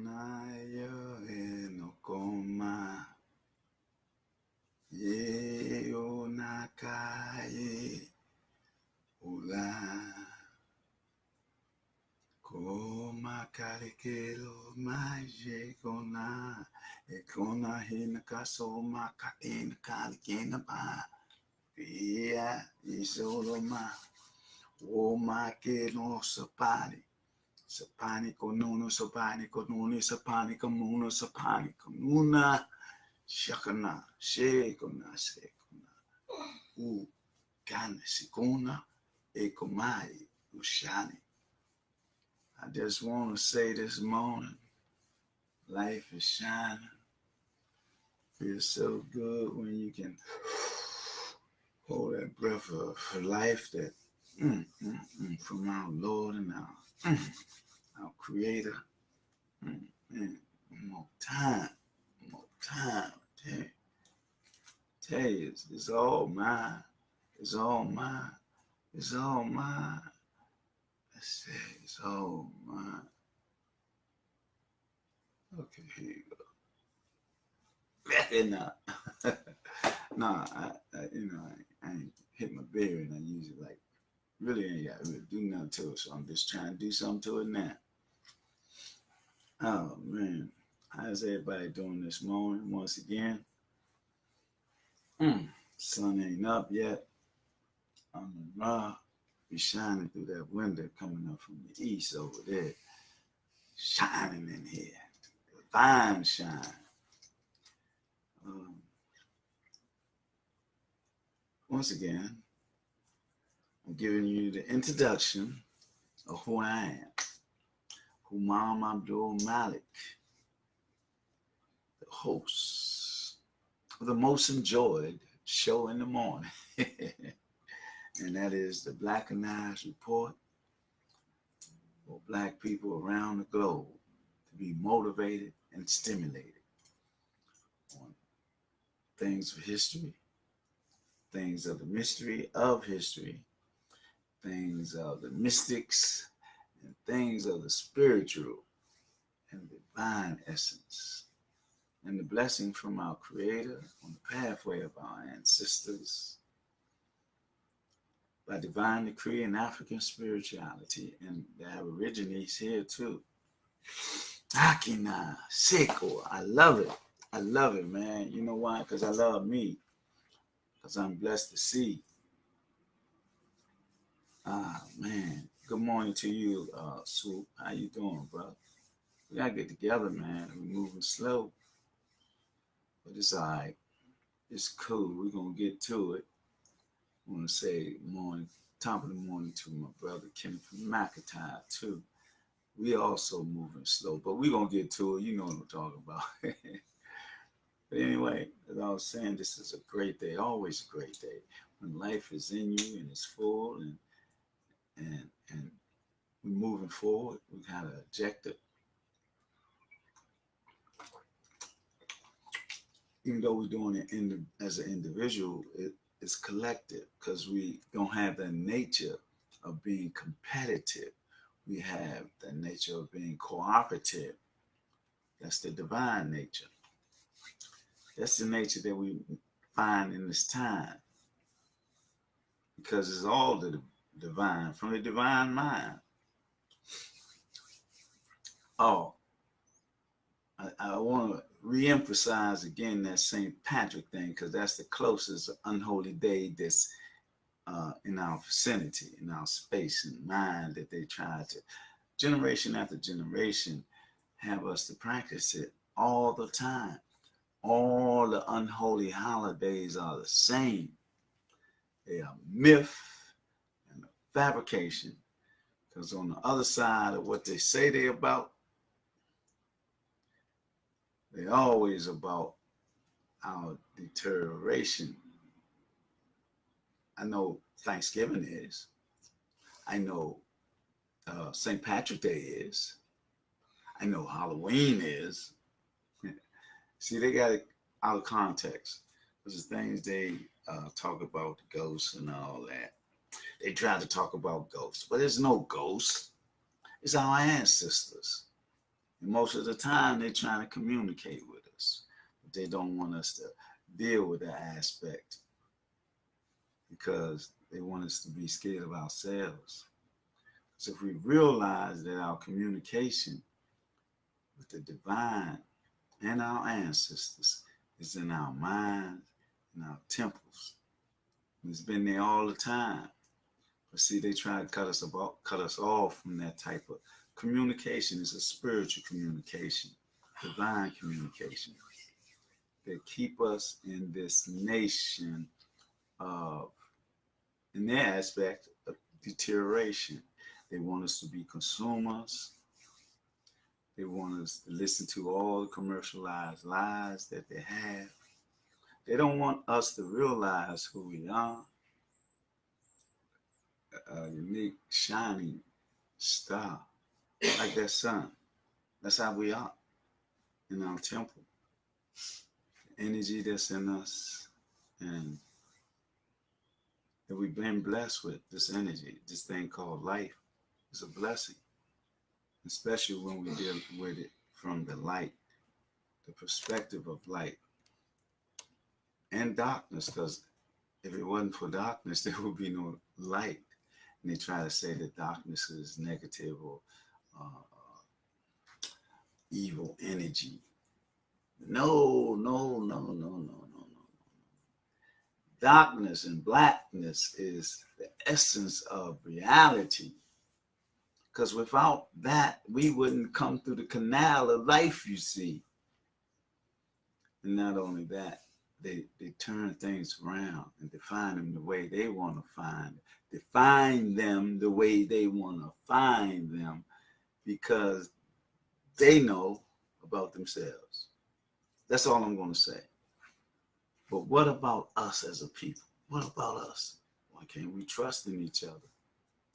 Nayo enokoma ye onakaye ula koma karekelo maje kona ekona hina kaso makaina kalikena ba pia isoloma o makeno sapani sapani konuno sapani konuni sapani komuno sapani konuna shakana shekona sekona u kana sikona ekomai ushani. I just want to say this morning, life is shining. Feels so good when you can hold that breath of life that from our Lord and our Creator. Man, more time. Tell you, it's all mine. It's all mine. It's all mine. I said, it's all mine. Okay, here you go. Nah, I ain't hit my berry, and I usually like really ain't got to really do nothing to it. So I'm just trying to do something to it now. Oh man, how's everybody doing this morning? Once again, sun ain't up yet. I'm be shining through that window coming up from the east over there, shining in here, divine shine. Once again, I'm giving you the introduction of who I am. Humam Abdulmalik, the host of the most enjoyed show in the morning. And that is the Blackanized report for Black people around the globe to be motivated and stimulated on things of history, things of the mystery of history, things of the mystics, and things of the spiritual and divine essence, and the blessing from our Creator on the pathway of our ancestors by divine decree and African spirituality, and the Aborigines here too. Akina, Seiko, I love it. I love it, man. You know why? Because I love me. Because I'm blessed to see. Ah, man. Good morning to you, Swoop. How you doing, bro? We gotta get together, man. We're moving slow. But it's all right. It's cool. We're gonna get to it. I want to say morning, top of the morning to my brother Kenneth from McIntyre too. We also moving slow, but we're gonna get to it. You know what I'm talking about. But anyway, as I was saying, this is a great day, always a great day. When life is in you and it's full and we're moving forward, we got an objective. Even though we're doing it as an individual, it's collective because we don't have the nature of being competitive. We have the nature of being cooperative. That's the divine nature. That's the nature that we find in this time because it's all the divine, from the divine mind. Oh, I want to reemphasize again that St. Patrick thing because that's the closest unholy day that's in our vicinity, in our space and mind that they try to, generation after generation, have us to practice it all the time. All the unholy holidays are the same. They are myth and fabrication because on the other side of what they say they're about, they're always about our deterioration. I know Thanksgiving is. I know St. Patrick's Day is. I know Halloween is. See, they got it out of context. There's things they talk about the ghosts and all that. They try to talk about ghosts, but there's no ghosts. It's our ancestors. And most of the time, they're trying to communicate with us. But they don't want us to deal with that aspect because they want us to be scared of ourselves. So if we realize that our communication with the divine and our ancestors is in our minds and our temples, and it's been there all the time. But see, they try to cut us off from that type of communication. It's a spiritual communication, divine communication that keep us in this nation of, in their aspect, of deterioration. They want us to be consumers. They want us to listen to all the commercialized lies that they have. They don't want us to realize who we are, a unique, shining star, like that sun. That's how we are in our temple. The energy that's in us, and that we've been blessed with this energy, this thing called life, is a blessing, especially when we deal with it from the light, the perspective of light and darkness, because if it wasn't for darkness, there would be no light. And they try to say that darkness is negative or evil energy. No, no, no, no, no, no, no. Darkness and blackness is the essence of reality. Because without that, we wouldn't come through the canal of life, you see. And not only that, they turn things around and define them the way they want to define them the way they want to find them, because they know about themselves. That's all I'm going to say. But what about us as a people? What about us? Why can't we trust in each other?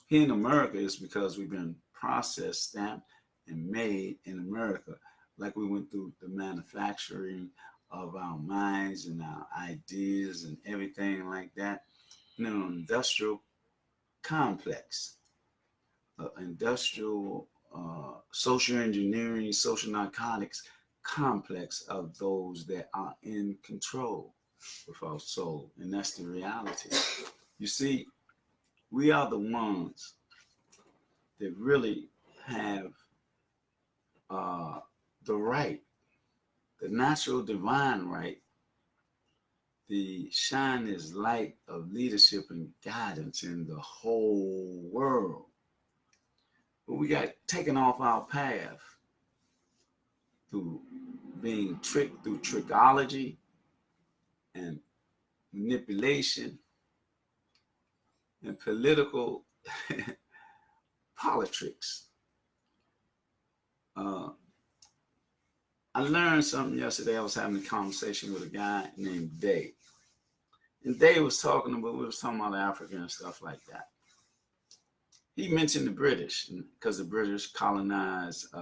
Here in America, it's because we've been processed, stamped, and made in America. Like we went through the manufacturing of our minds and our ideas and everything like that. You know, industrial complex, industrial social engineering, social narcotics complex of those that are in control with our soul. And that's the reality. You see, we are the ones that really have the right, the natural divine right, the shining light of leadership and guidance in the whole world. But we got taken off our path through being tricked through trickology and manipulation and political politics. I learned something yesterday. I was having a conversation with a guy named Dave. And Dave was talking about, we was talking about Africa and stuff like that. He mentioned the British, because the British colonized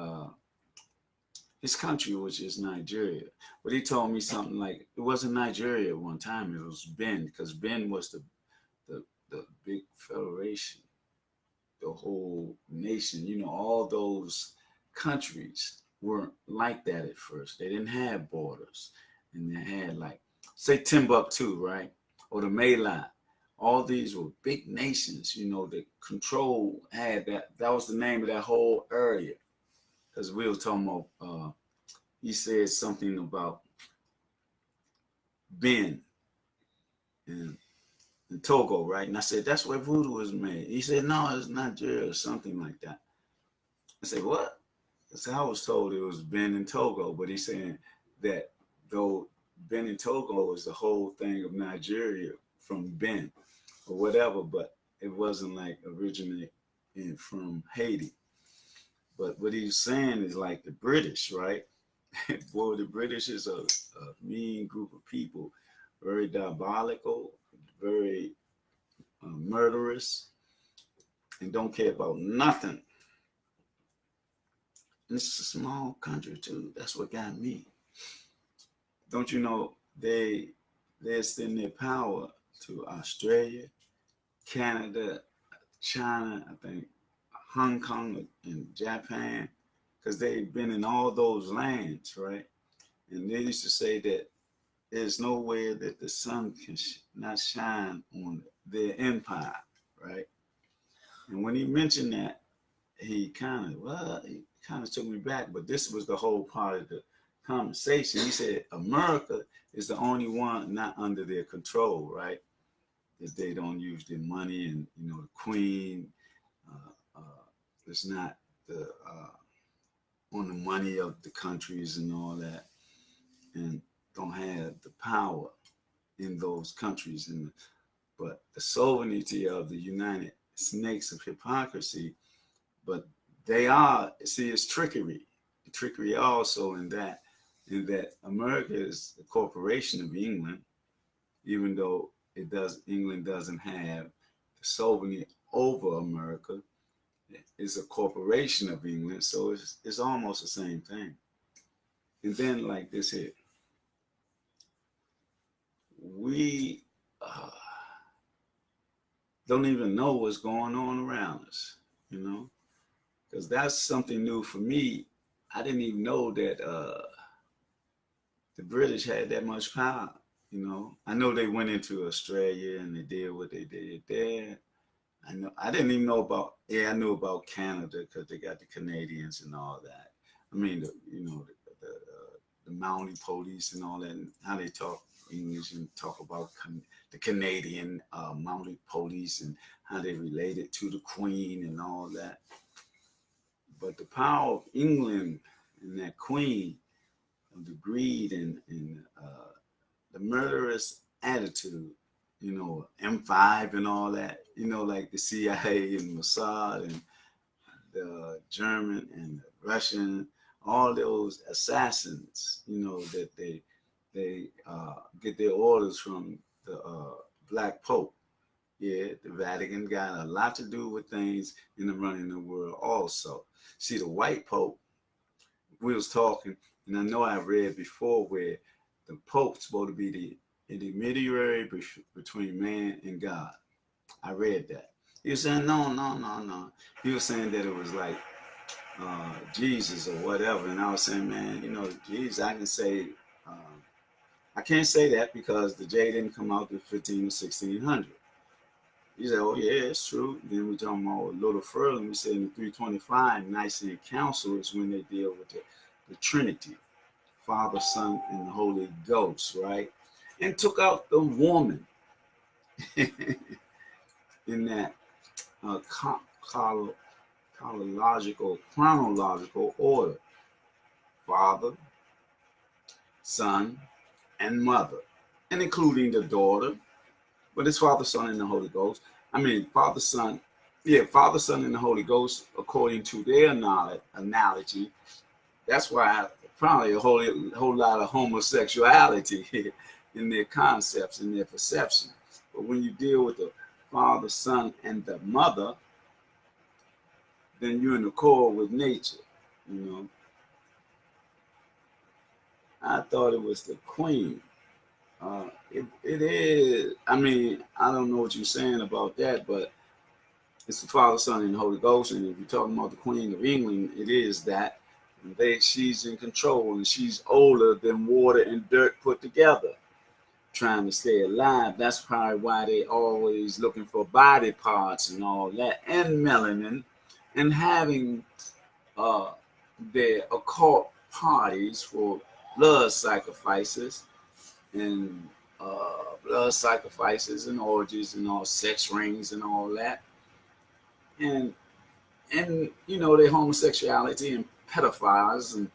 his country, which is Nigeria. But he told me something like, it wasn't Nigeria at one time, it was Benin, because Benin was the big federation, the whole nation. You know, all those countries weren't like that at first. They didn't have borders. And they had, like, say Timbuktu, right? Or the Malay. All these were big nations, you know, that control had that. That was the name of that whole area. Because we were talking about, he said something about Ben and Togo, right? And I said, that's where voodoo was made. He said, no, it's Nigeria or something like that. I said, what? I said, I was told it was Ben and Togo, but he's saying that though Ben and Togo is the whole thing of Nigeria from Ben or whatever, but it wasn't like originally from Haiti. But what he's saying is like the British, right? Boy, the British is a mean group of people, very diabolical, very murderous, and don't care about nothing. And it's a small country too. That's what got me. Don't you know they extend their power to Australia, Canada, China, I think Hong Kong and Japan, because they've been in all those lands, right? And they used to say that there's nowhere that the sun can not shine on their empire, right? And when he mentioned that, he kind of took me back, but this was the whole part of the conversation. He said America is the only one not under their control, right? That they don't use their money, and the Queen is not the on the money of the countries and all that, and don't have the power in those countries. But the sovereignty of the United Snakes of Hypocrisy, but they are, see, it's trickery. Trickery also in that America is a corporation of England, even though England doesn't have the sovereignty over America. It's a corporation of England, so it's almost the same thing. And then like this here, we don't even know what's going on around us, because that's something new for me. I didn't even know that the British had that much power. I know they went into Australia and they did what they did there. I didn't even know about. Yeah, I knew about Canada because they got the Canadians and all that. I mean, the Mountie police and all that, and how they talk English and talk about the Canadian Mountie police and how they related to the Queen and all that. But the power of England and that Queen, of the greed and the murderous attitude, M5 and all that, like the CIA and Mossad and the German and the Russian, all those assassins, that they get their orders from the Black Pope. Yeah, the Vatican got a lot to do with things in the running of the world also. See, the white Pope, we was talking, and I know I read before where the Pope's supposed to be the intermediary between man and God. I read that. He was saying, no. He was saying that it was like Jesus or whatever. And I was saying, man, Jesus, I can say, I can't say that because the J didn't come out to 15 or 1600. He said, oh, yeah, it's true. Then we talking about a little further, and we said in the 325 Nicene Council is when they deal with the Trinity, Father, Son, and the Holy Ghost, right? And took out the woman in that chronological order. Father, Son, and Mother, and including the daughter, but it's Father, Son, and the Holy Ghost. I mean, Father, Son, and the Holy Ghost, according to their analogy. That's why probably a whole lot of homosexuality in their concepts, in their perception. But when you deal with the Father, Son, and the Mother, then you're in accord with nature, I thought it was the Queen. It is. I mean, I don't know what you're saying about that, but it's the Father, Son, and the Holy Ghost. And if you're talking about the Queen of England, it is that. She's in control, and she's older than water and dirt put together, trying to stay alive. That's probably why they always looking for body parts and all that, and melanin, and having their occult parties for blood sacrifices and orgies and all sex rings and all that, and their homosexuality and pedophiles and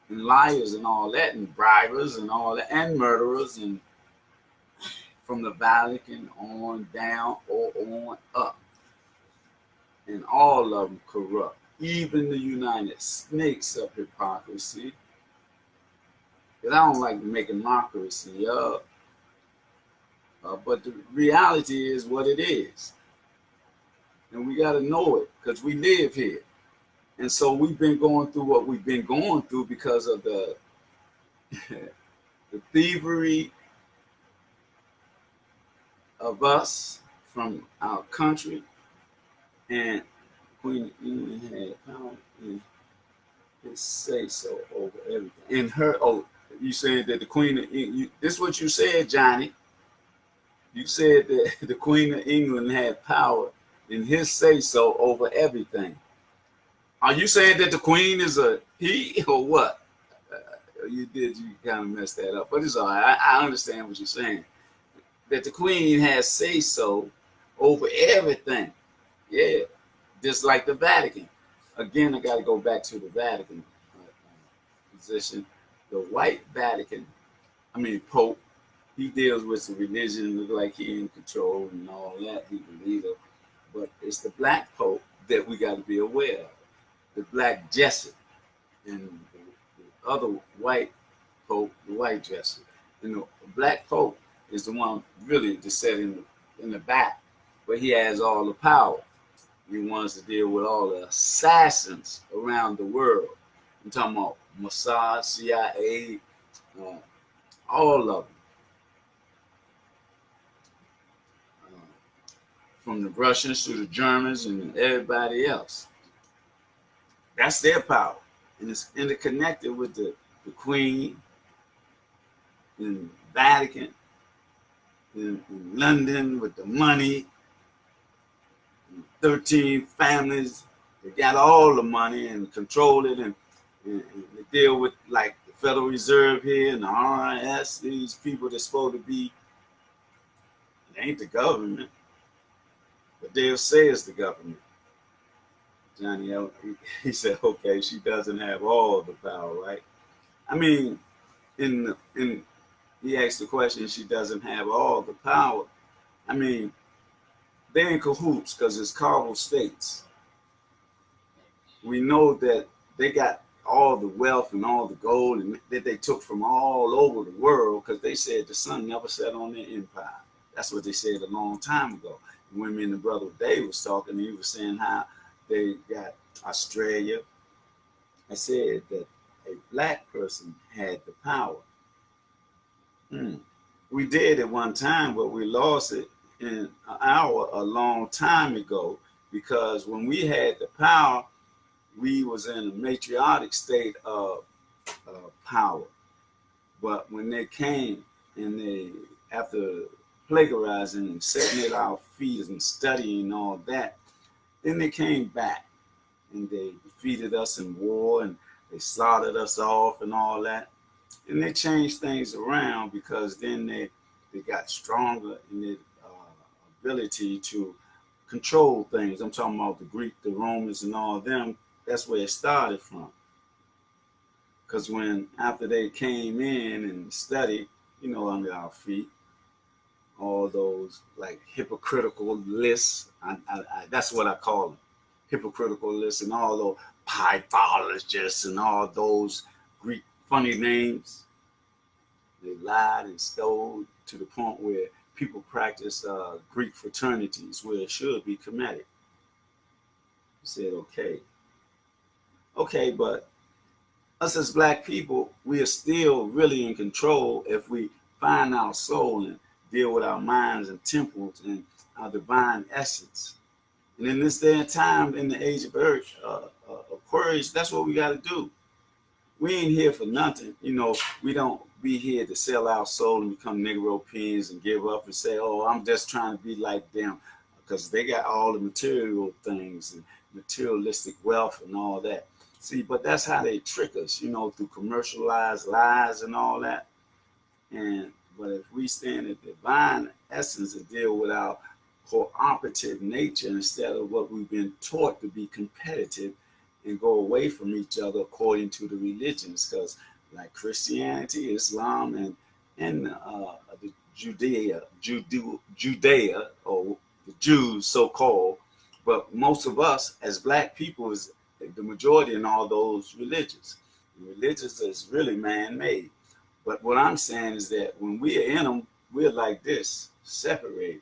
liars and all that, and bribers and all that, and murderers, and from the Vatican on down or on up, and all of them corrupt. Even the United Snakes of Hypocrisy. Because I don't like making mockery of, but the reality is what it is. And we got to know it because we live here. And so we've been going through what we've been going through because of the thievery of us from our country. And Queen England had power. It say so over everything. In her, oh, you said that the Queen of England, this is what you said, Johnny. You said that the Queen of England had power in his say so over everything. Are you saying that the Queen is a he or what? You kind of messed that up, but it's all right. I understand what you're saying. That the Queen has say so over everything. Yeah, just like the Vatican. Again, I got to go back to the Vatican position. The white Vatican, I mean Pope, he deals with the religion, look like he in control and all that. He's the leader, but it's the black Pope that we got to be aware of. The black Jesuit and the other white Pope, the white Jesuit. And the black Pope is the one really to set in the back, where he has all the power. He wants to deal with all the assassins around the world. I'm talking about Mossad, CIA, all of them. From the Russians to the Germans and everybody else. That's their power. And it's interconnected with the Queen in Vatican, in London with the money, 13 families. They got all the money and control it, and they deal with like the Federal Reserve here and the RIS, these people that's supposed to be, it ain't the government, but they'll say it's the government. Johnny, he said, okay, she doesn't have all the power, right? I mean, he asked the question, she doesn't have all the power. I mean, they're in cahoots because it's Carvel states. We know that they got all the wealth and all the gold and that they took from all over the world, because they said the sun never set on their empire. That's what they said a long time ago. When me and the brother Dave was talking, he was saying how they got Australia. I said that a black person had the power. We did at one time, but we lost it in an hour a long time ago, because when we had the power, we was in a matriarchic state of power. But when they came and they, after plagiarizing and setting it at our feet and studying all that, then they came back and they defeated us in war and they slaughtered us off and all that. And they changed things around, because then they got stronger in their ability to control things. I'm talking about the Greek, the Romans, and all of them. That's where it started from. Because when after they came in and studied, under our feet, all those like hypocritical lists, that's what I call them, hypocritical lists, and all those pythologists and all those Greek funny names. They lied and stole to the point where people practice Greek fraternities where it should be comedic. I said, okay, but us as black people, we are still really in control if we find our soul and deal with our minds and temples and our divine essence. And in this day and time, in the age of Earth, Aquarius, that's what we got to do. We ain't here for nothing. We don't be here to sell our soul and become Negro peons and give up and say, oh, I'm just trying to be like them, because they got all the material things and materialistic wealth and all that. See, but that's how they trick us, through commercialized lies and all that. But if we stand in divine essence and deal with our cooperative nature instead of what we've been taught to be competitive, and go away from each other according to the religions, because like Christianity, Islam, and the Judea, or the Jews so-called, but most of us as black people is the majority in all those religions. The religions is really man-made. But what I'm saying is that when we are in them, we're like this, separated.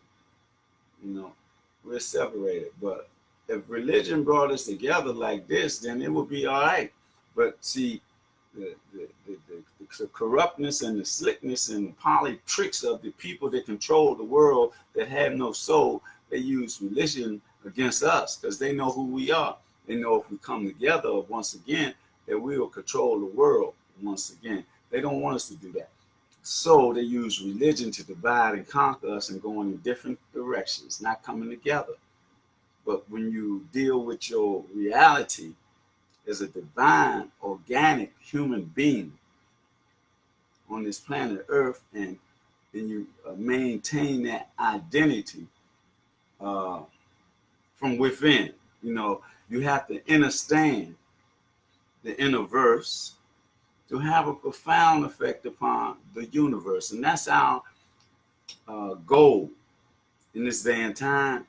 We're separated. But if religion brought us together like this, then it would be all right. But see, the corruptness and the slickness and the politics of the people that control the world that have no soul, they use religion against us because they know who we are. They know if we come together once again, that we will control the world once again. They don't want us to do that. So they use religion to divide and conquer us and going in different directions, not coming together. But when you deal with your reality as a divine, organic human being on this planet Earth, and you maintain that identity from within, you have to understand the inner verse to have a profound effect upon the universe. And that's our goal in this day and time.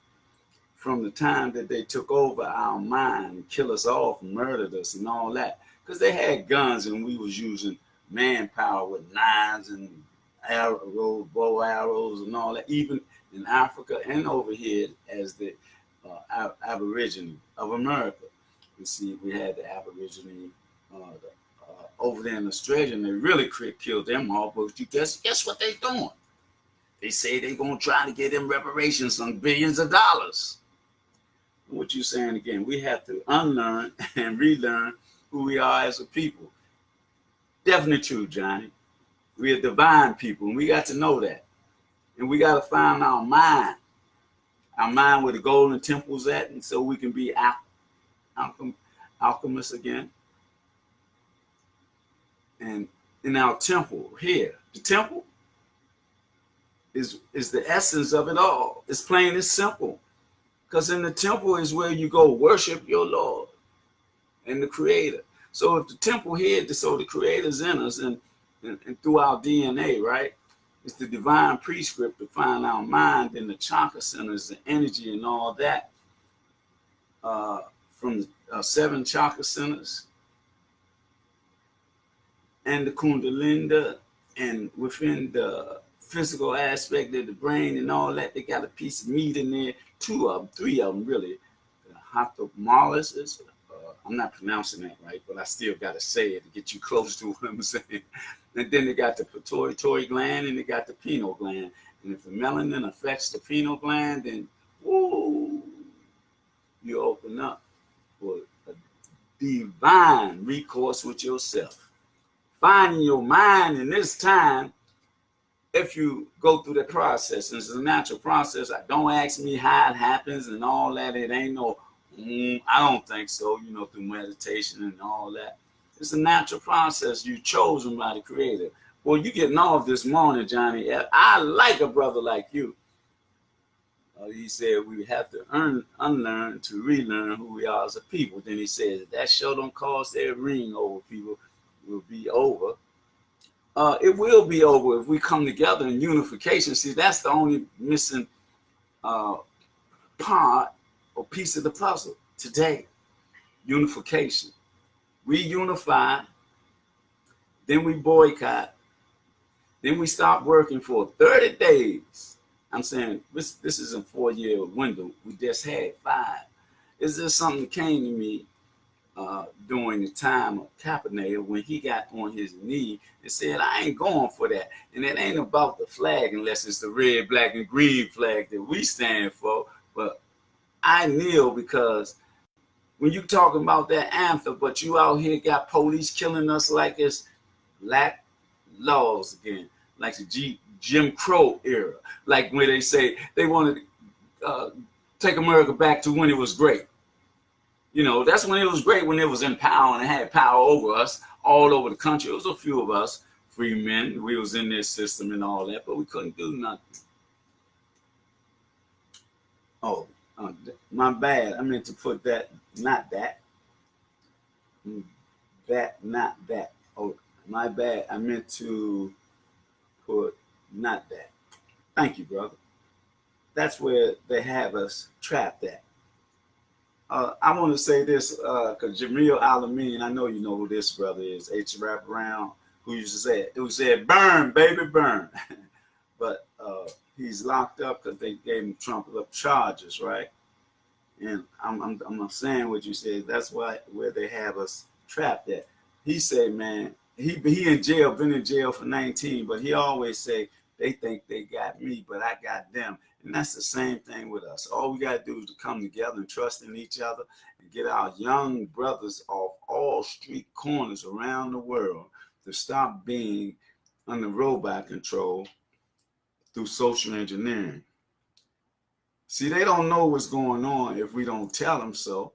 From the time that they took over our mind and kill us off, murdered us and all that. Because they had guns and we was using manpower with knives and arrows, bow arrows and all that, even in Africa and over here as the Aborigine of America. You see, we had the Aborigine over there in Australia, and they really killed them all, but you guess what they doing? They say they gonna try to get them reparations on billions of dollars. What you saying again? We have to unlearn and relearn who we are as a people. Definitely true, Johnny. We are divine people, and we got to know that. And we got to find our mind where the golden temple's at, and so we can be alchemists again. And in our temple here, the temple is the essence of it all. It's plain and simple. Because in the temple is where you go worship your Lord and the Creator. So if the temple here, so the Creator's in us and through our DNA, right? It's the divine prescript to find our mind and the chakra centers, the energy and all that from the 7 chakra centers and the kundalini, and within the physical aspect of the brain and all that, they got a piece of meat in there. 2 of them, 3 of them really. The Humam, I'm not pronouncing that right, but I still got to say it to get you close to what I'm saying. And then they got the pituitary gland and they got the pineal gland. And if the melanin affects the pineal gland, then woo, you open up for a divine recourse with yourself. Finding your mind in this time, if you go through the process, and it's a natural process. Don't ask me how it happens and all that. It ain't no, I don't think so, through meditation and all that. It's a natural process. You chosen by the Creator. Well, you getting off this morning, Johnny. I like a brother like you. He said we have to unlearn to relearn who we are as a people. Then he said that show don't cause their ring over, people will be over. It will be over if we come together in unification. See, that's the only missing part or piece of the puzzle today. Unification. We unify, then we boycott, then we stop working for 30 days. I'm saying this is a 4-year window. We just had 5. Is there something that came to me during the time of Kaepernick when he got on his knee and said, I ain't going for that. And it ain't about the flag unless it's the red, black, and green flag that we stand for. But I kneel because when you talking about that anthem, but you out here got police killing us like it's black laws again, like the Jim Crow era, like when they say they wanted to take America back to when it was great. That's when it was great, when it was in power and it had power over us all over the country. It was a few of us, free men. We was in this system and all that, but we couldn't do nothing. Oh, my bad. I meant to put that, not that. That, not that. Oh, my bad. I meant to put not that. Thank you, brother. That's where they have us trapped at. I want to say this because Jamil Alameen, I know you know who this brother is, H. Wraparound, who used to say it. Who said, burn, baby, burn. But he's locked up because they gave him trumped up charges, right? And I'm not saying what you said. That's where they have us trapped at. He said, man, he in jail, been in jail for 19, but he always say, they think they got me, but I got them. And that's the same thing with us. All we got to do is to come together and trust in each other and get our young brothers off all street corners around the world to stop being under robot control through social engineering. See, they don't know what's going on if we don't tell them so.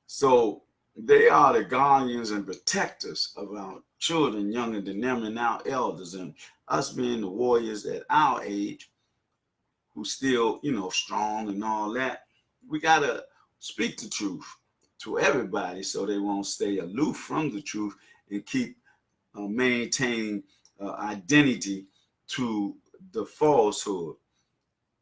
So they are the guardians and protectors of our children younger than them and our elders, and us being the warriors at our age who still, strong and all that. We got to speak the truth to everybody so they won't stay aloof from the truth and keep maintaining identity to the falsehood.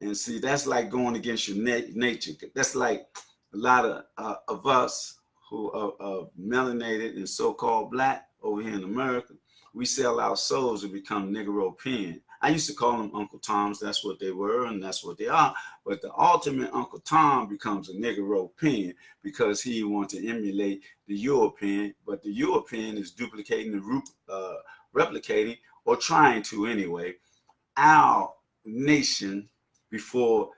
And see, that's like going against your nature. That's like a lot of us who are melanated and so-called black over here in America. We sell our souls to become Negropean. I used to call them Uncle Toms. That's what they were, and that's what they are. But the ultimate Uncle Tom becomes a Negropean because he wants to emulate the European. But the European is duplicating the replicating, or trying to anyway, our nation before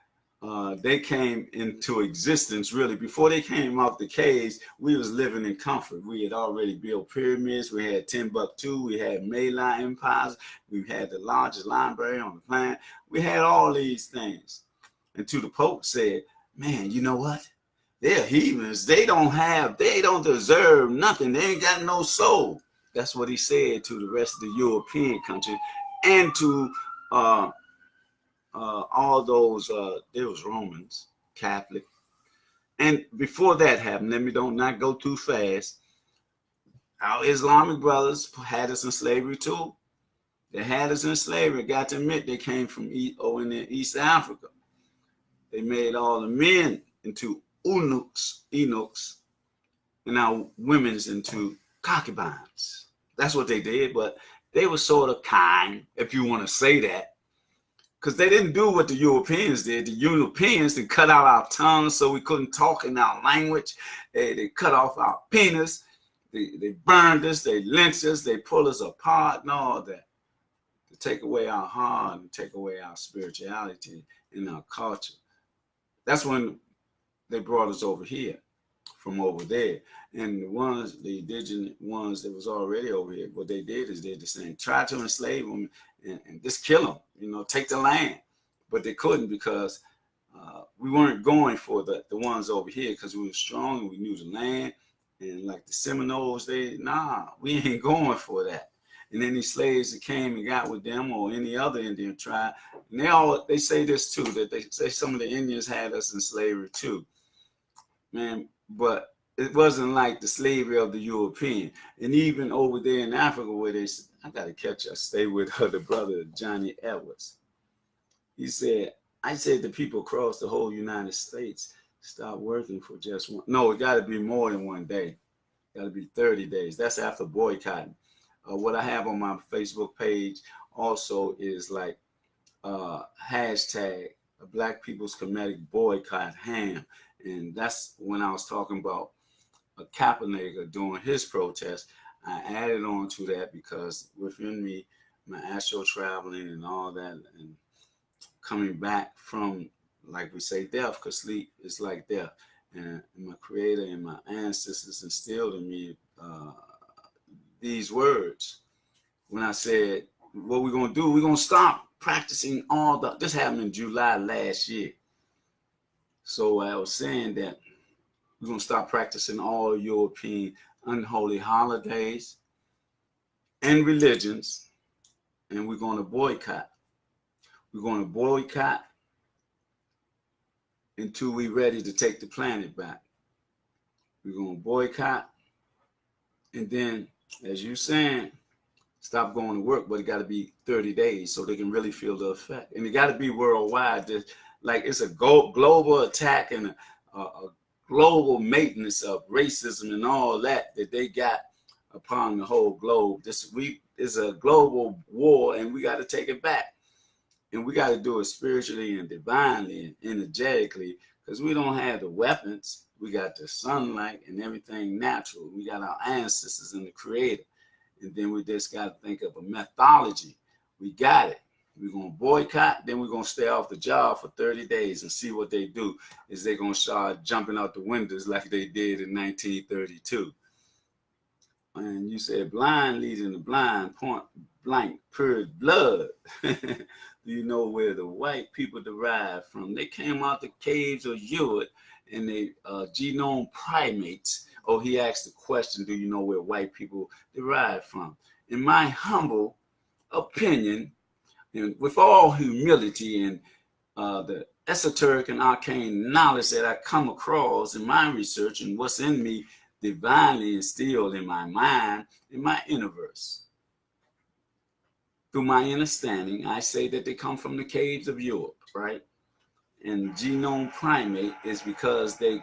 they came into existence. Really, before they came out the caves, we was living in comfort. We had already built pyramids. We had Timbuktu. We had Malay empires. We had the largest library on the planet. We had all these things. Until the Pope said, man, you know what? They're heathens. They don't deserve nothing. They ain't got no soul. That's what he said to the rest of the European countries and to all those, there was Romans, Catholic. And before that happened, let me not go too fast. Our Islamic brothers had us in slavery too. They had us in slavery. Got to admit, they came from East Africa. They made all the men into eunuchs, and our women's into concubines. That's what they did, but they were sort of kind, if you want to say that. Because they didn't do what the Europeans did. The Europeans, they cut out our tongues so we couldn't talk in our language. They cut off our penis. They burned us. They lynched us. They pulled us apart and all that. To take away our heart and take away our spirituality and our culture. That's when they brought us over here from over there. And the indigenous ones that was already over here, what they did is they did the same. Tried to enslave them and just kill them, take the land. But they couldn't because we weren't going for the ones over here because we were strong and we knew the land. And like the Seminoles, we ain't going for that. And any slaves that came and got with them or any other Indian tribe, and they say this too, that they say some of the Indians had us in slavery too. Man, but it wasn't like the slavery of the European. And even over there in Africa where I got to catch up, stay with the brother, Johnny Edwards. He said, I said the people across the whole United States stop working for just one. No, it got to be more than one day. Got to be 30 days. That's after boycotting. What I have on my Facebook page also is like hashtag Black People's Comedic Boycott Ham. And that's when I was talking about a Kaepernick doing his protest. I added on to that because within me, my astral traveling and all that, and coming back from, like we say, death, because sleep is like death. And my creator and my ancestors instilled in me these words. When I said, what we're going to do, we're going to stop practicing this happened in July last year. So I was saying that we're going to stop practicing all European unholy holidays and religions, and we're going to boycott. We're going to boycott until we're ready to take the planet back. We're going to boycott, and then, as you're saying, stop going to work, but it got to be 30 days so they can really feel the effect. And it got to be worldwide. Like it's a global attack and a global maintenance of racism and all that they got upon the whole globe. This is a global war, and we got to take it back. And we got to do it spiritually and divinely and energetically, because we don't have the weapons. We got the sunlight and everything natural. We got our ancestors and the creator. And then we just got to think of a methodology. We got it. We're going to boycott, then we're going to stay off the job for 30 days and see what they do. Is they're going to start jumping out the windows like they did in 1932. And you said blind leading the blind, point blank, purged blood. Do you know where the white people derived from? They came out the caves of Europe and they genome primates. Oh, he asked the question, do you know where white people derived from? In my humble opinion, and with all humility and the esoteric and arcane knowledge that I come across in my research and what's in me divinely instilled in my mind, in my universe. Through my understanding, I say that they come from the caves of Europe, right? And genome primate is because they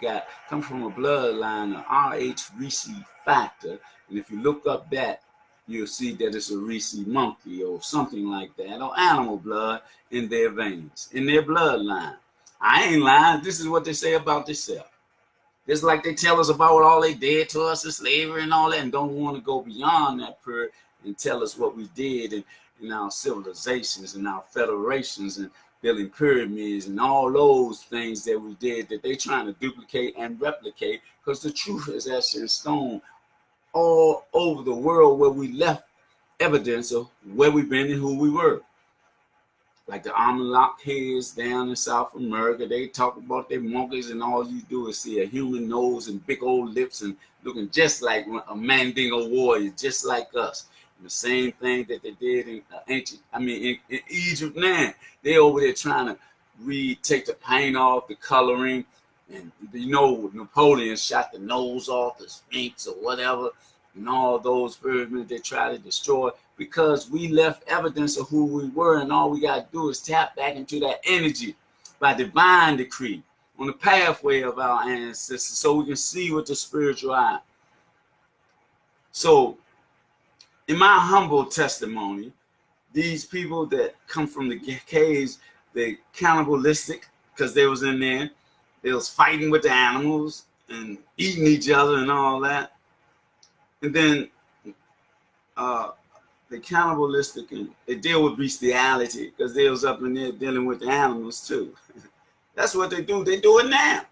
come from a bloodline of Rh Ricci factor. And if you look up that, you'll see that it's a Ricci monkey or something like that, or animal blood in their veins, in their bloodline. I ain't lying. This is what they say about themselves. It's like they tell us about what all they did to us in slavery and all that, and don't want to go beyond that period and tell us what we did in our civilizations and our federations and building pyramids and all those things that we did that they trying to duplicate and replicate, because the truth is etched in stone all over the world where we left evidence of where we've been and who we were. Like the Amalek heads down in South America, they talk about their monkeys, and all you do is see a human nose and big old lips and looking just like a Mandingo warrior, just like us. And the same thing that they did in in Egypt now. They over there trying to take the paint off, the coloring, and you know Napoleon shot the nose off the Sphinx or whatever, and all those pyramids they try to destroy, because we left evidence of who we were, and all we got to do is tap back into that energy by divine decree on the pathway of our ancestors so we can see with the spiritual eye. So in my humble testimony, these people that come from the caves, they cannibalistic because they was in there, they was fighting with the animals and eating each other and all that. And then they cannibalistic and they deal with bestiality because they was up in there dealing with the animals too. That's what they do. They do it now.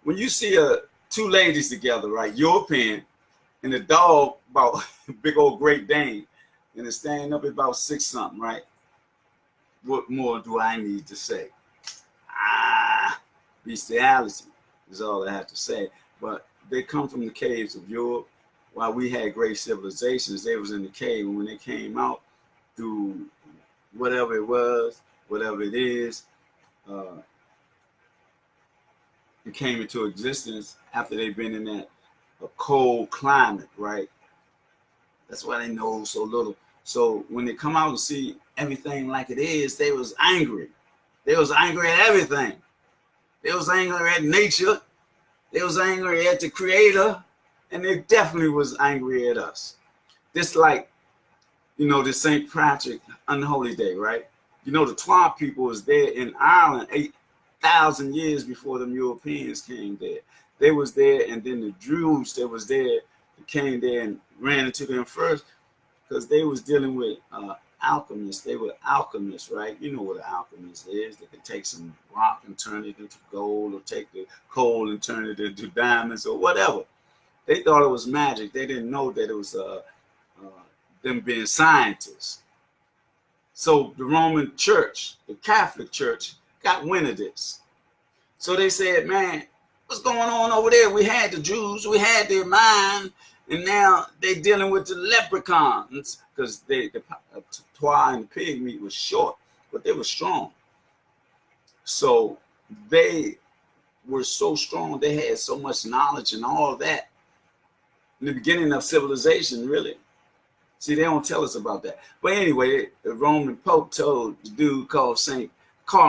When you see two ladies together, right, European, and the dog about big old Great Dane, and it's standing up about 6 something, right? What more do I need to say? Bestiality is all I have to say. But they come from the caves of Europe. While we had great civilizations, they was in the cave, and when they came out through whatever it was, whatever it is, it came into existence after they've been in that cold climate, right? That's why they know so little. So when they come out and see everything like it is, they was angry. They was angry at everything. They was angry at nature. They was angry at the creator. And they definitely was angry at us. This like, the St. Patrick Unholy Day, right? The Twa people was there in Ireland 8,000 years before them Europeans came there. They was there, and then the Druids that was there came there and ran into them first, because they was dealing with alchemists. They were alchemists, right? You know what an alchemist is. They could take some rock and turn it into gold, or take the coal and turn it into diamonds, or whatever. They thought it was magic. They didn't know that it was them being scientists. So the Roman Church, the Catholic Church, got wind of this. So they said, man, what's going on over there? We had the Jews, we had their mind, and now they're dealing with the leprechauns, because the Twa and the pig meat was short, but they were strong. So they were so strong, they had so much knowledge and all that. In the beginning of civilization, really. See, they don't tell us about that. But anyway, the Roman Pope told the dude call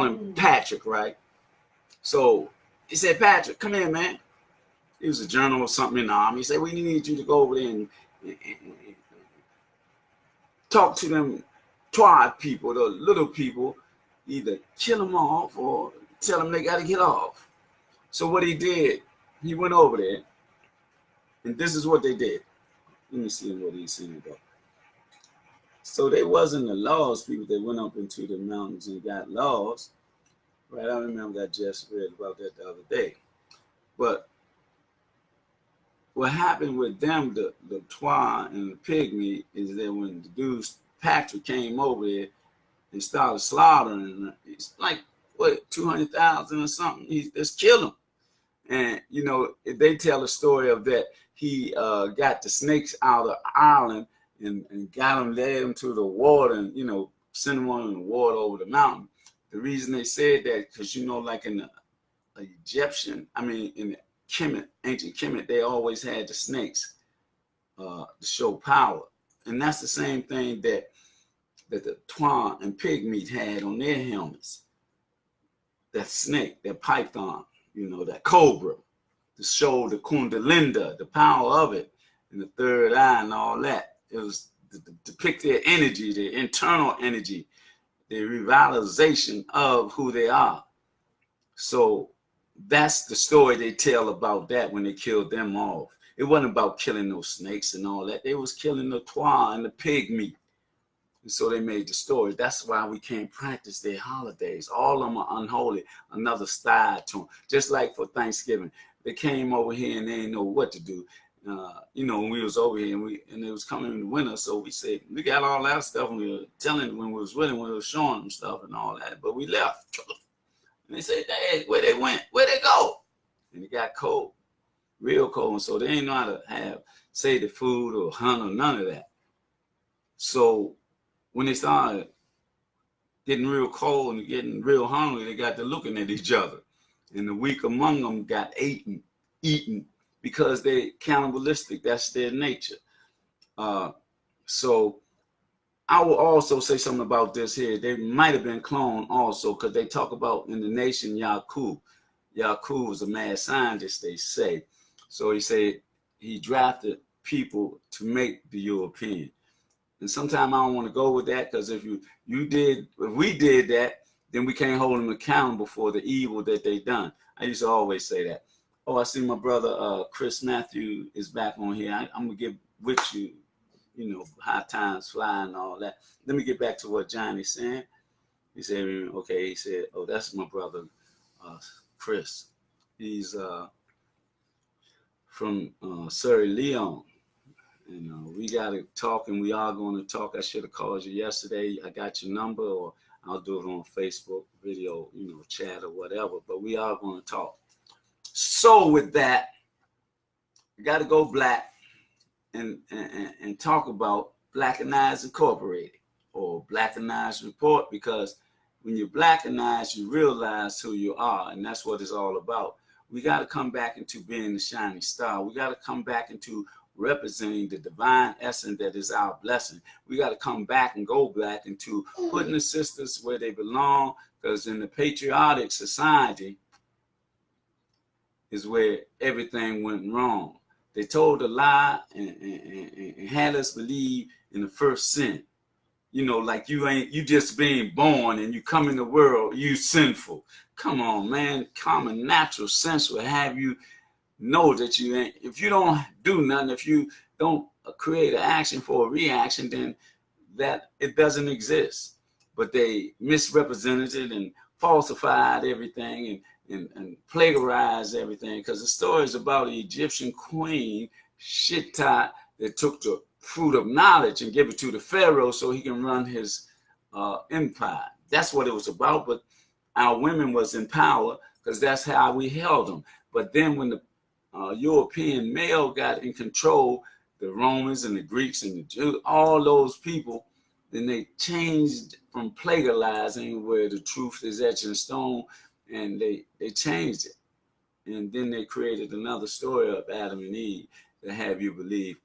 him Patrick, right? So he said, Patrick, come here, man. He was a general or something in the army. He said, we need you to go over there and talk to them Twa people, the little people, either kill them off or tell them they got to get off. So what he did, he went over there. And this is what they did. Let me see what he's saying about. So they wasn't the lost people that went up into the mountains and got lost. Right, I remember I just read about that the other day. But what happened with them, the Twa and the Pygmy, is that when the dudes Patrick came over there and started slaughtering, it's like what 200,000 or something. He just killed them. And you know, they tell a story of that he got the snakes out of Ireland and got them, led them to the water, and you know, sent them on in the water over the mountain. The reason they said that, because you know, like in the Egyptian, I mean, in the Kemet, ancient Kemet, they always had the snakes to show power, and that's the same thing that the Twa and Pygmy had on their helmets. That snake, that python, you know, that cobra, to show the Kundalinda, the power of it, and the third eye and all that. It was to depict their energy, their internal energy, the revitalization of who they are. So that's the story they tell about that when they killed them off. It wasn't about killing those snakes and all that. They was killing the Twa and the Pygmy. And so they made the story. That's why we can't practice their holidays. All of them are unholy. Another style to them. Just like for Thanksgiving, they came over here and they didn't know what to do. You know, when we was over here and it was coming in the winter, so we said we got all that stuff. And we were telling them when we was with them, when we was showing them stuff and all that. But we left. And they said, "Hey, where they went? Where they go?" And it got cold, real cold. And so they didn't know how to say the food or hunt or none of that. So when they started getting real cold and getting real hungry, they got to looking at each other. And the weak among them got eaten because they're cannibalistic. That's their nature. So I will also say something about this here. They might have been cloned also, because they talk about in the nation Yaku. Yaku was a mad scientist, they say. So he said he drafted people to make the European. And sometimes I don't want to go with that, because if we did that, then we can't hold them accountable for the evil that they done. I used to always say that. Oh, I see my brother Chris Matthew is back on here. I'm gonna get with you, you know, high times fly and all that. Let me get back to what Johnny's saying. He said, okay, he said, oh, that's my brother Chris. He's from Surrey, Leon. And we got to talk, and we are going to talk. I should have called you yesterday. I got your number, or I'll do it on Facebook video, you know, chat or whatever. But we are going to talk. So with that, I got to go black and talk about Blackanized Incorporated or Blackanized Report, because when you're Blackanized, you realize who you are, and that's what it's all about. We got to come back into being the shining star. We got to come back into representing the divine essence that is our blessing. We got to come back and go back into putting the sisters where they belong, because in the patriotic society is where everything went wrong. They told a lie and had us believe in the first sin. You know, like you just being born and you come in the world, you sinful. Come on, man. Common natural sense will have you know that you ain't. If you don't do nothing, if you don't create an action for a reaction, then that it doesn't exist. But they misrepresented it and falsified everything and plagiarized everything, because the story is about an Egyptian queen, Shitta, that took the fruit of knowledge and gave it to the Pharaoh so he can run his empire. That's what it was about. But our women was in power, because that's how we held them. But then when the European male got in control, the Romans and the Greeks and the Jews, all those people, then they changed from plagiarizing, where the truth is etched in stone, and they changed it. And then they created another story of Adam and Eve to have you believe.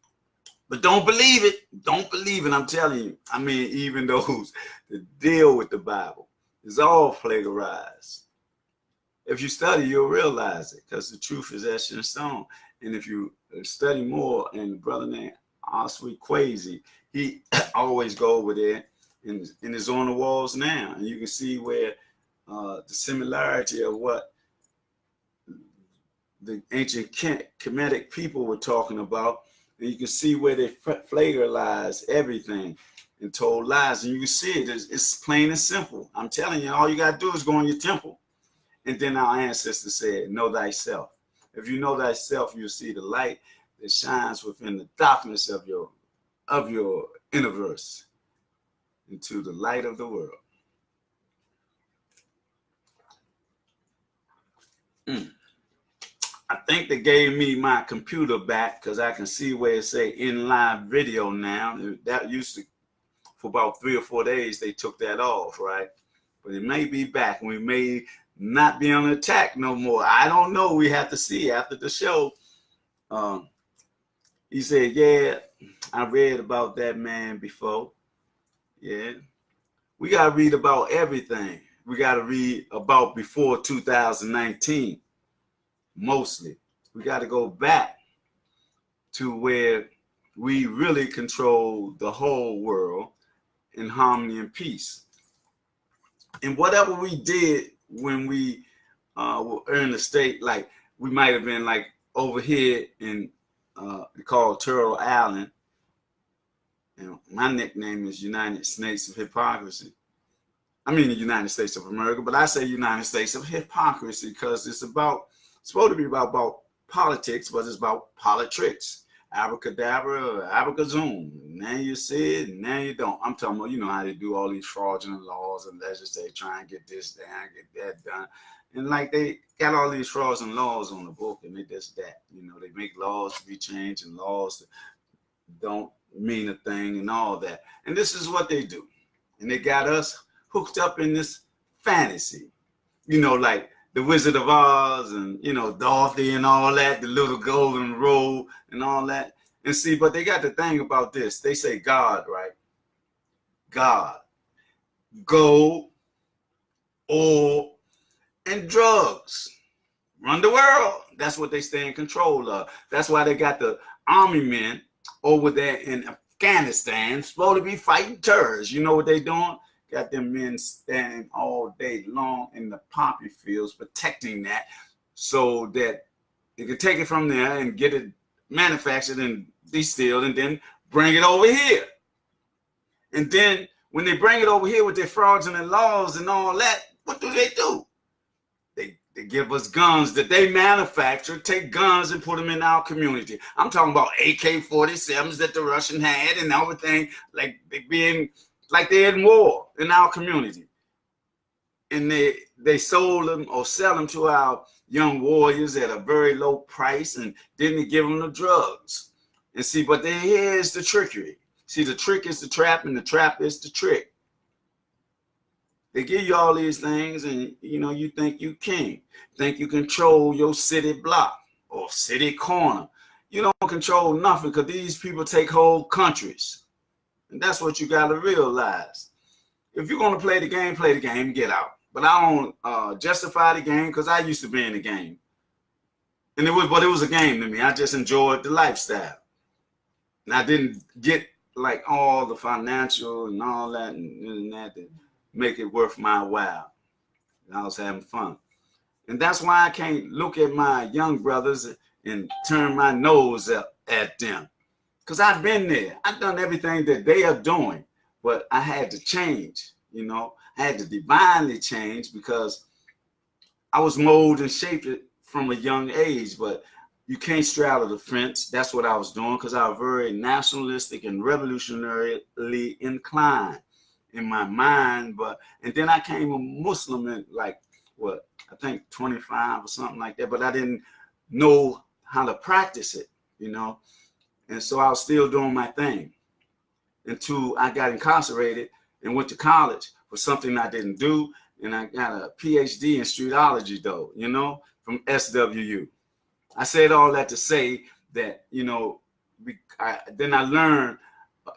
But don't believe it. Don't believe it, I'm telling you. I mean, even those that deal with the Bible, it's all plagiarized. If you study, you'll realize it, because the truth is etched in stone. And if you study more, and the brother named Oswald Quasi, he always go over there and it's on the walls now. And you can see where the similarity of what the ancient Kemetic people were talking about. And you can see where they plagiarized everything and told lies. And you can see it. It's plain and simple. I'm telling you, all you got to do is go in your temple. And then our ancestors said, know thyself. If you know thyself, you'll see the light. that shines within the darkness of your universe into the light of the world. I think they gave me my computer back because I can see where it say in live video now. That used to, for about 3 or 4 days, they took that off, right? But it may be back. We may not be on attack no more. I don't know. We have to see after the show. He said, yeah, I read about that man before. Yeah. We got to read about everything. We got to read about before 2019, mostly. We got to go back to where we really control the whole world in harmony and peace. And whatever we did when we were in the state, like we might have been like over here in called Turtle Island. And my nickname is United States of Hypocrisy. I mean the United States of America, but I say United States of Hypocrisy because it's supposed to be about politics, but it's about politics. Abracadabra, abracadzoom. Now you see it, now you don't. I'm talking about, you know how they do all these fraudulent laws and legislate, try and get this done, get that done. And like they got all these fraudulent laws on the book and they just that. You know, they make laws to be changed and laws that don't mean a thing and all that. And this is what they do. And they got us hooked up in this fantasy. You know, like the Wizard of Oz and, you know, Dorothy and all that, the little golden robe and all that. And see, but they got the thing about this. They say God, right? God, gold, oil, and drugs run the world. That's what they stay in control of. That's why they got the army men over there in Afghanistan supposed to be fighting terrorists. You know what they doing? Got them men standing all day long in the poppy fields protecting that so that they could take it from there and get it manufactured and distilled and then bring it over here. And then when they bring it over here with their fraudulent laws and all that, what do? They give us guns that they manufacture, take guns and put them in our community. I'm talking about AK-47s that the Russian had and everything, like they're in war in our community. And they sold them or sell them to our young warriors at a very low price and didn't give them the drugs. And see, but here's the trickery. See, the trick is the trap and the trap is the trick. They give you all these things and, you know, you think you king. Think you control your city block or city corner. You don't control nothing because these people take whole countries. And that's what you got to realize. If you're going to play the game, get out. But I don't justify the game because I used to be in the game. And it was a game to me. I just enjoyed the lifestyle. And I didn't get like all the financial and all that and that to make it worth my while. And I was having fun. And that's why I can't look at my young brothers and turn my nose up at them. Because I've been there. I've done everything that they are doing. But I had to change, you know. I had to divinely change because I was molded and shaped from a young age. But you can't straddle the fence. That's what I was doing because I was very nationalistic and revolutionarily inclined in my mind. And then I came a Muslim in like, what, I think 25 or something like that. But I didn't know how to practice it, you know. And so I was still doing my thing until I got incarcerated and went to college for something I didn't do. And I got a PhD in streetology, though, you know, from SWU. I said all that to say that, you know, then I learned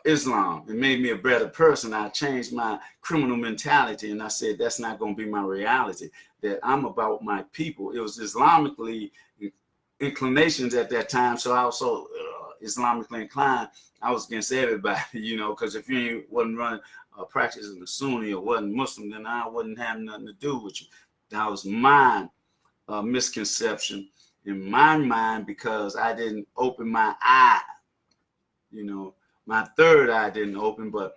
Islam. It made me a better person. I changed my criminal mentality. And I said, that's not going to be my reality, that I'm about my people. It was Islamically inclinations at that time. So I was so Islamically inclined. I was against everybody, you know, because if you wasn't running practicing the Sunni or wasn't Muslim, then I wouldn't have nothing to do with you. That was my misconception in my mind because I didn't open my eye. You know, my third eye didn't open, but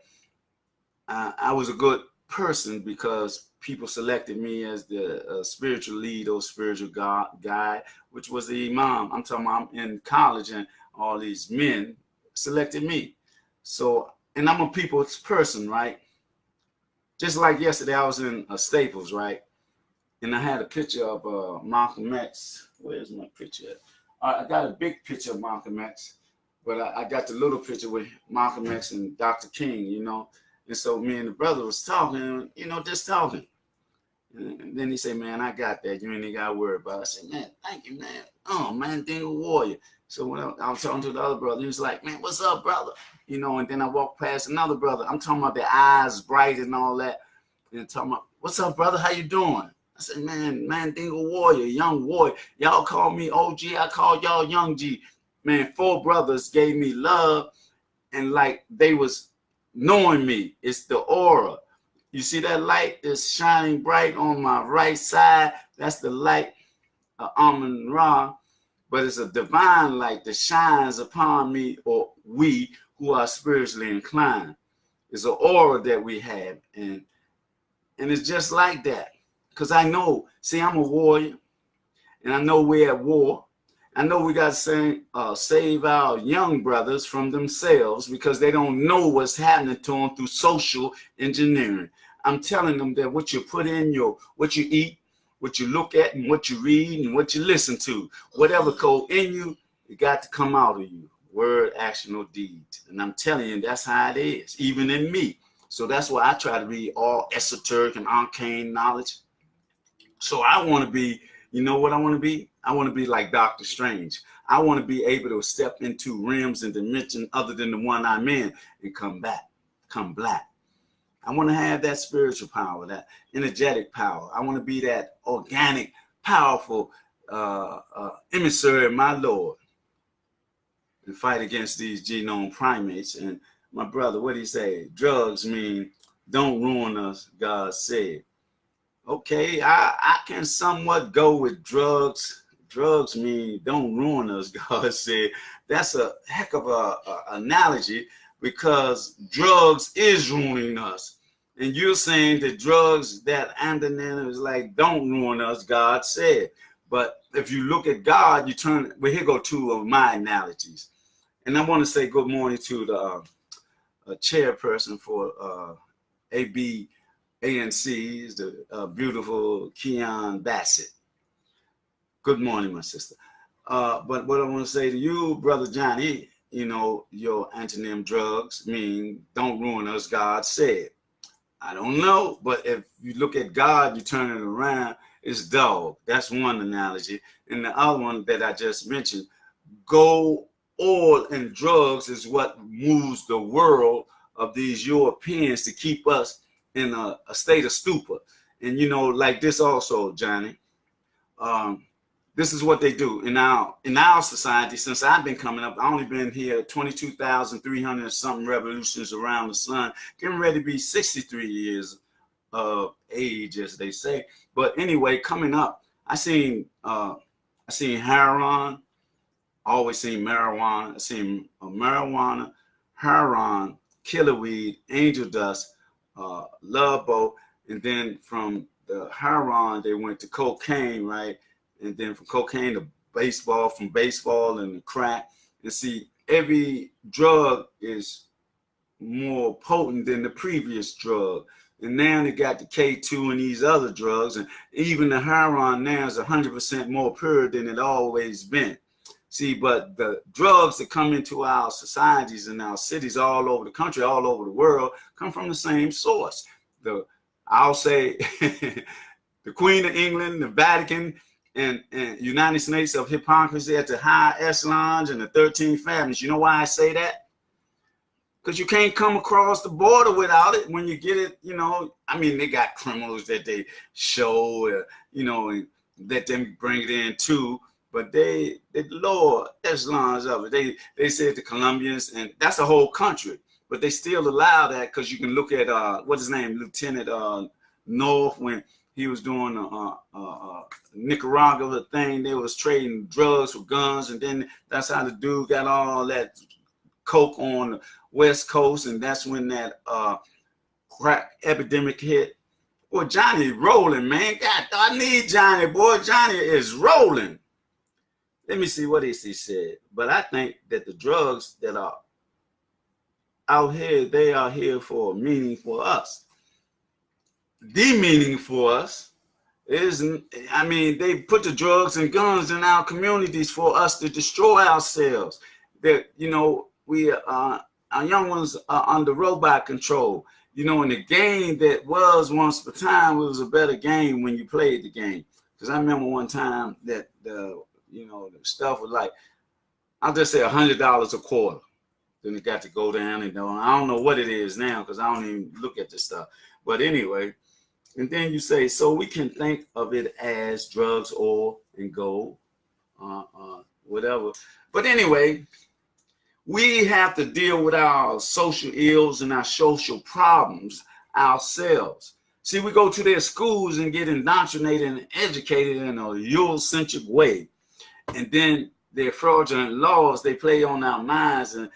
I was a good person because people selected me as the spiritual lead or spiritual guide, which was the imam. I'm talking about I'm in college, and all these men selected me. So, and I'm a people's person, right? Just like yesterday, I was in Staples, right? And I had a picture of Malcolm X. Where's my picture at? I got a big picture of Malcolm X, but I got the little picture with Malcolm X and Dr. King, you know. And so me and the brother was talking, you know, just talking. And then he said, man, I got that. You ain't even got to worry about it. I said, man, thank you, man. Oh, man, Dingle Warrior. So when I was talking to the other brother, he was like, man, what's up, brother? You know, and then I walked past another brother. I'm talking about their eyes bright and all that. And talking about, what's up, brother? How you doing? I said, man, Dingle Warrior, young warrior. Y'all call me OG. I call y'all Young G. Man, 4 brothers gave me love, and like they was knowing me. It's the aura. You see that light that's shining bright on my right side? That's the light of Amun Ra, but it's a divine light that shines upon me, or we who are spiritually inclined. It's an aura that we have, and it's just like that. Because I know, see, I'm a warrior, and I know we're at war. I know we got to save our young brothers from themselves because they don't know what's happening to them through social engineering. I'm telling them that what you put in what you eat, what you look at, and what you read, and what you listen to, whatever go in you, it got to come out of you. Word, action, or deed. And I'm telling you, that's how it is, even in me. So that's why I try to read all esoteric and arcane knowledge. So I want to be, you know what I want to be? I want to be like Doctor Strange. I want to be able to step into realms and dimensions other than the one I'm in and come black. I want to have that spiritual power, that energetic power. I want to be that organic, powerful emissary of my Lord and fight against these genome primates. And my brother, what did he say? Drugs mean don't ruin us, God said. Okay, I can somewhat go with drugs. Drugs mean don't ruin us, God said. That's a heck of a analogy, because drugs is ruining us. And you're saying that drugs, that antonym is like, don't ruin us, God said. But if you look at God, you turn, well, here go 2 of my analogies. And I want to say good morning to the chairperson for AB ANC, is the beautiful Keon Bassett. Good morning, my sister. But what I want to say to you, Brother Johnny, you know, your antonym drugs mean don't ruin us, God said. I don't know, but if you look at God, you turn it around, it's dog. That's one analogy. And the other one that I just mentioned, gold, oil, and drugs is what moves the world of these Europeans to keep us in a state of stupor. And you know, like this also, Johnny, this is what they do in our society. Since I've been coming up, I've only been here 22,300 something revolutions around the sun, getting ready to be 63 years of age, as they say. But anyway, coming up, I seen heroin, always seen marijuana. I seen marijuana, heroin, killer weed, angel dust, love boat, and then from the heroin they went to cocaine, right? And then from cocaine to baseball, from baseball and crack. And see, every drug is more potent than the previous drug. And now they got the K2 and these other drugs, and even the heroin now is 100% more pure than it always been. See, but the drugs that come into our societies and our cities all over the country, all over the world, come from the same source. I'll say the Queen of England, the Vatican, and United States of hypocrisy at the high echelons and the 13 families. You know why I say that? Because you can't come across the border without it when you get it, you know. I mean, they got criminals that they show, you know, and let them bring it in too. But the lower echelons of it, they said the Colombians, and that's a whole country. But they still allow that because you can look at, what's his name, Lieutenant North, when he was doing Nicaragua thing. They was trading drugs for guns, and then that's how the dude got all that coke on the West Coast, and that's when that crack epidemic hit. Boy, Johnny rolling, man. God, I need Johnny, boy. Johnny is rolling. Let me see what he said. But I think that the drugs that are out here, they are here for a meaning for us. The meaning for us is, I mean, they put the drugs and guns in our communities for us to destroy ourselves. That, you know, our young ones are under robot control. You know, in the game that was once upon a time, it was a better game when you played the game. Because I remember one time that the stuff was like, I'll just say $100 a quarter. Then it got to go down, and I don't know what it is now because I don't even look at this stuff. But anyway, and then you say, so we can think of it as drugs, oil, and gold, whatever. But anyway, we have to deal with our social ills and our social problems ourselves. See, we go to their schools and get indoctrinated and educated in a Eurocentric way. And then their fraudulent laws, they play on our minds, and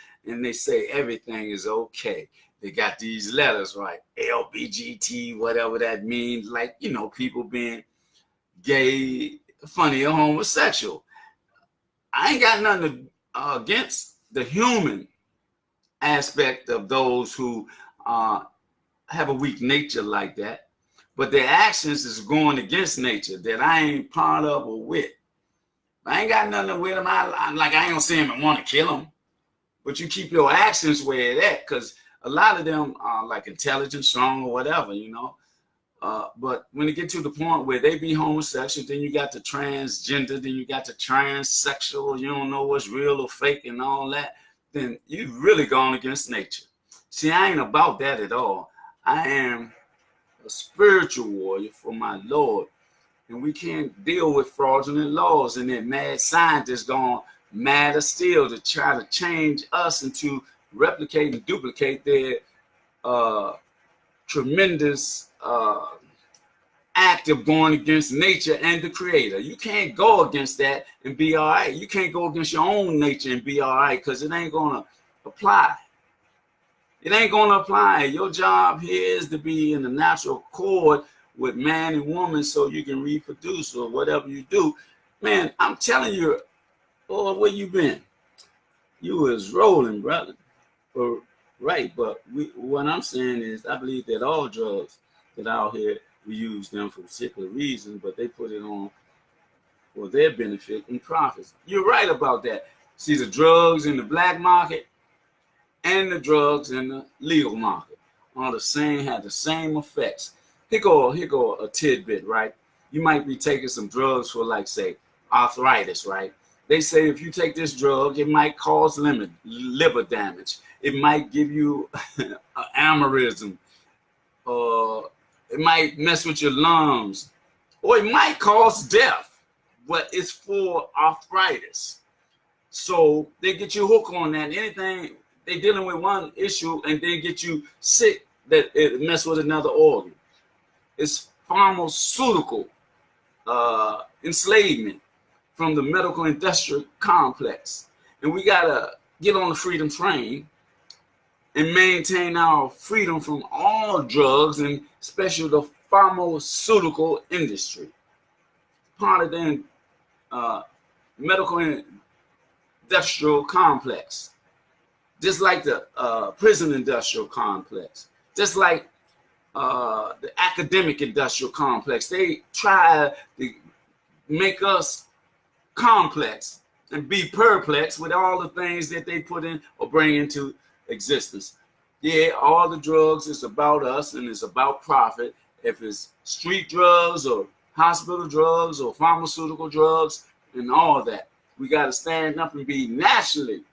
they say everything is okay. They got these letters, right? LBGT, whatever that means, like, you know, people being gay, funny, or homosexual. I ain't got nothing against the human aspect of those who have a weak nature like that, but their actions is going against nature that I ain't part of or with. I ain't got nothing with them. I ain't gonna see him and want to kill him, but you keep your actions where it at, because a lot of them are like intelligent, strong, or whatever, you know. But when it get to the point where they be homosexual, then you got the transgender, then you got the transsexual, you don't know what's real or fake and all that, then you've really gone against nature. See, I ain't about that at all. I am a spiritual warrior for my Lord. And we can't deal with fraudulent laws, and then mad scientists gone madder still to try to change us and to replicate and duplicate their tremendous act of going against nature and the creator. You can't go against that and be all right. You can't go against your own nature and be all right, because it ain't going to apply. It ain't going to apply. Your job here is to be in the natural accord with man and woman so you can reproduce or whatever you do. Man, I'm telling you, boy, where you been? You was rolling, brother. Right, but what I'm saying is I believe that all drugs that are out here, we use them for particular reasons, but they put it on for their benefit and profits. You're right about that. See, the drugs in the black market and the drugs in the legal market are the same, have the same effects. Here go a tidbit, right? You might be taking some drugs for, like, say, arthritis, right? They say if you take this drug, it might cause liver damage. It might give you an aneurysm. It might mess with your lungs. Or it might cause death, but it's for arthritis. So they get you hooked on that. Anything, they dealing with one issue and then get you sick that it mess with another organ. It's pharmaceutical enslavement from the medical industrial complex. And we gotta get on the freedom train and maintain our freedom from all drugs, and especially the pharmaceutical industry. Part of the medical industrial complex. Just like the prison industrial complex. Just like the academic industrial complex. They try to make us complex and be perplexed with all the things that they put in or bring into existence. Yeah, all the drugs is about us and it's about profit. If it's street drugs or hospital drugs or pharmaceutical drugs and all that, we got to stand up and be naturally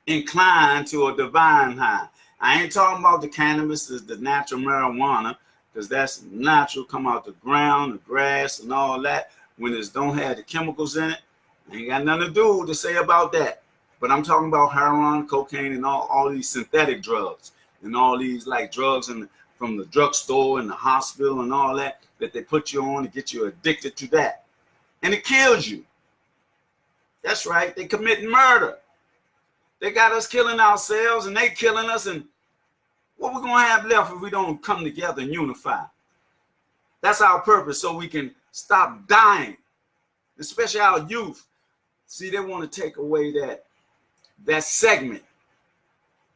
inclined to a divine high. I ain't talking about the cannabis, the natural marijuana, because that's natural, come out the ground, the grass, and all that. When it don't have the chemicals in it, I ain't got nothing to say about that. But I'm talking about heroin, cocaine, and all these synthetic drugs, and all these like drugs from the drugstore and the hospital and all that they put you on to get you addicted to that. And it kills you. That's right, they commit murder. They got us killing ourselves and they killing us, and what we're gonna have left if we don't come together and unify? That's our purpose, so we can stop dying, especially our youth. See, they want to take away that segment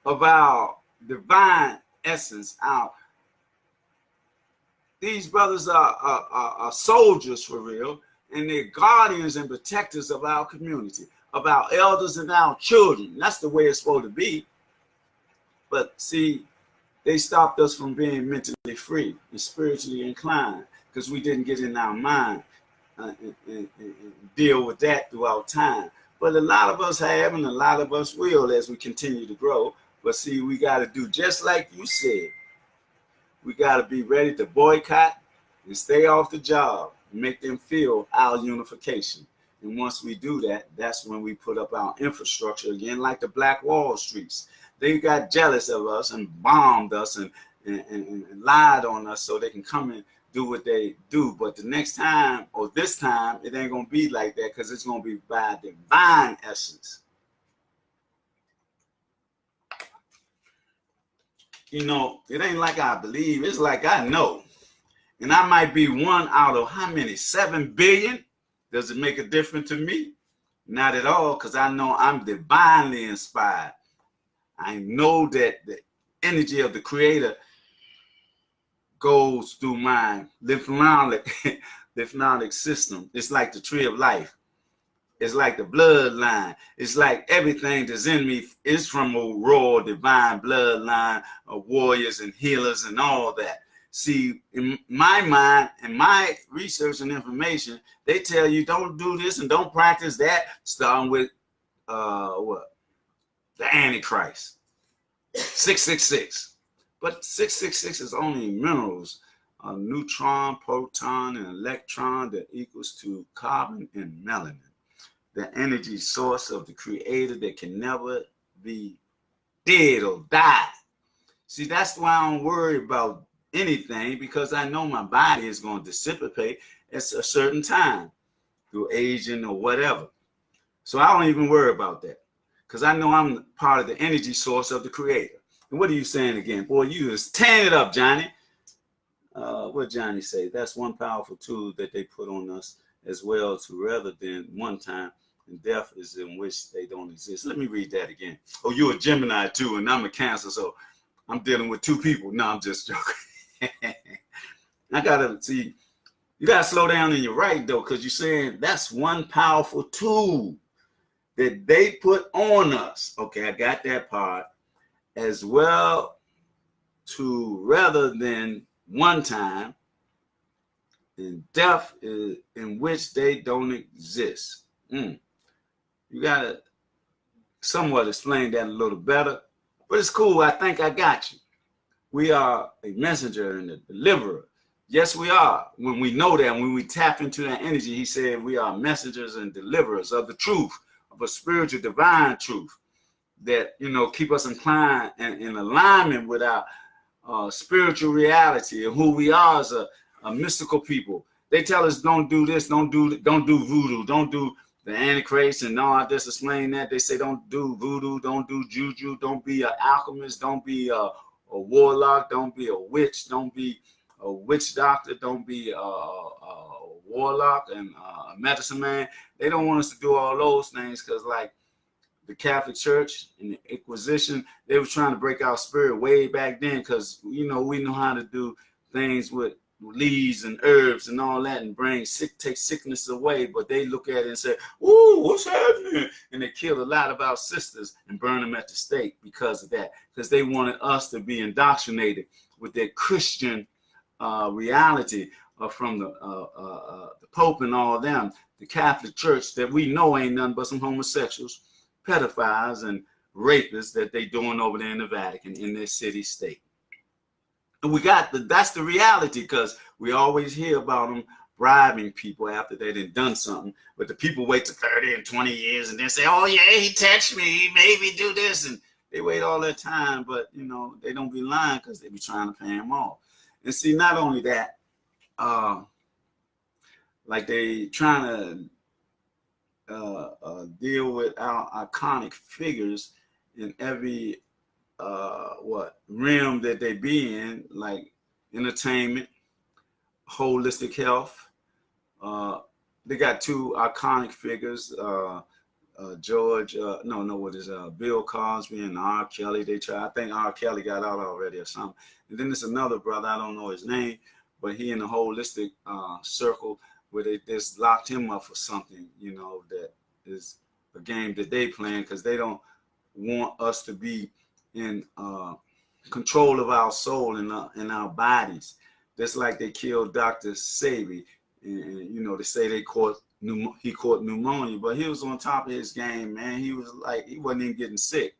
of our divine essence. These brothers are soldiers for real, and they're guardians and protectors of our community, of our elders and our children. That's the way it's supposed to be. But see, they stopped us from being mentally free and spiritually inclined because we didn't get in our mind and deal with that throughout time. But a lot of us have, and a lot of us will as we continue to grow. But see, we got to do just like you said. We got to be ready to boycott and stay off the job and make them feel our unification. And once we do that, that's when we put up our infrastructure again, like the Black Wall Streets. They got jealous of us and bombed us and lied on us so they can come and do what they do. But the next time, or this time, it ain't going to be like that, because it's going to be by divine essence. You know, it ain't like I believe, it's like I know. And I might be one out of how many? 7 billion? Does it make a difference to me? Not at all, because I know I'm divinely inspired. I know that the energy of the Creator goes through my lymphatic system. It's like the tree of life. It's like the bloodline. It's like everything that's in me is from a royal divine bloodline of warriors and healers and all that. See, in my mind and my research and information, they tell you don't do this and don't practice that, starting with what? The Antichrist. 666. But 666 is only minerals, a neutron, proton, and electron that equals to carbon and melanin, the energy source of the Creator that can never be dead or die. See, that's why I don't worry about anything, because I know my body is going to dissipate at a certain time through aging or whatever. So I don't even worry about that, because I know I'm part of the energy source of the Creator. And what are you saying again? Boy, you just tearing it up, Johnny. What Johnny say? That's one powerful tool that they put on us as well, to rather than one time, and death is in which they don't exist. Let me read that again. Oh, you're a Gemini too, and I'm a Cancer, so I'm dealing with two people. No, I'm just joking. I gotta see, you gotta slow down in your right though, because you're saying that's one powerful tool that they put on us. Okay, I got that part. As well, to rather than one time, and death is in which they don't exist. You gotta somewhat explain that a little better, but it's cool. I think I got you. We are a messenger and a deliverer. Yes, we are. When we know that, when we tap into that energy, he said we are messengers and deliverers of the truth, of a spiritual divine truth that, you know, keep us inclined and in alignment with our spiritual reality and who we are as a mystical people. They tell us don't do this, don't do voodoo, don't do the Antichrist, and no, I just explained that. They say don't do voodoo, don't do juju, don't be an alchemist, don't be a warlock, don't be a witch, don't be a witch doctor, don't be a warlock and a medicine man. They don't want us to do all those things, because like the Catholic Church and the Inquisition, they were trying to break our spirit way back then, because, you know, we know how to do things with leaves and herbs and all that and take sickness away. But they look at it and say, "Ooh, what's happening?" And they killed a lot of our sisters and burned them at the stake because of that, because they wanted us to be indoctrinated with their Christian reality from the Pope and all them, the Catholic Church that we know ain't nothing but some homosexuals, pedophiles, and rapists that they doing over there in the Vatican, in their city state. And that's the reality, because we always hear about them bribing people after they done something, but the people wait to 30 and 20 years and then say, "Oh yeah, he touched me, he made me do this," and they wait all that time, but you know, they don't be lying, because they be trying to pay him off. And see, not only that, like they trying to deal with our iconic figures in every realm that they be in, like entertainment, holistic health. They got two iconic figures, George, Bill Cosby and R. Kelly. I think R. Kelly got out already or something. And then there's another brother, I don't know his name, but he in the holistic circle where they just locked him up for something, that is a game that they playing because they don't want us to be in control of our soul and our bodies. Just like they killed Dr. Sebi, and they say he caught pneumonia, but he was on top of his game, man. He wasn't even getting sick,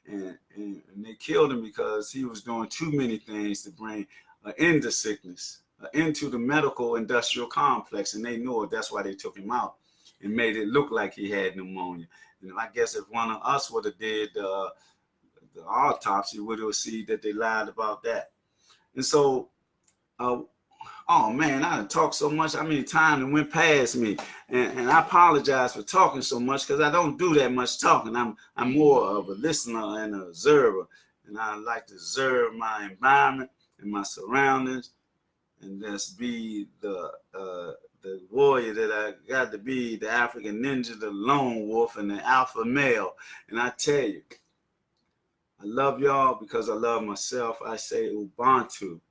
and they killed him because he was doing too many things to bring an end to sickness, into the medical industrial complex, and they knew it. That's why they took him out and made it look like he had pneumonia. I guess if one of us would have did the autopsy, we would have seen that they lied about that. And so, oh man, I done talked so much. I mean, time went past me, and I apologize for talking so much because I don't do that much talking. I'm more of a listener and an observer, and I like to observe my environment and my surroundings, and just be the warrior that I got to be, the African ninja, the lone wolf, and the alpha male. And I tell you, I love y'all because I love myself. I say Ubuntu.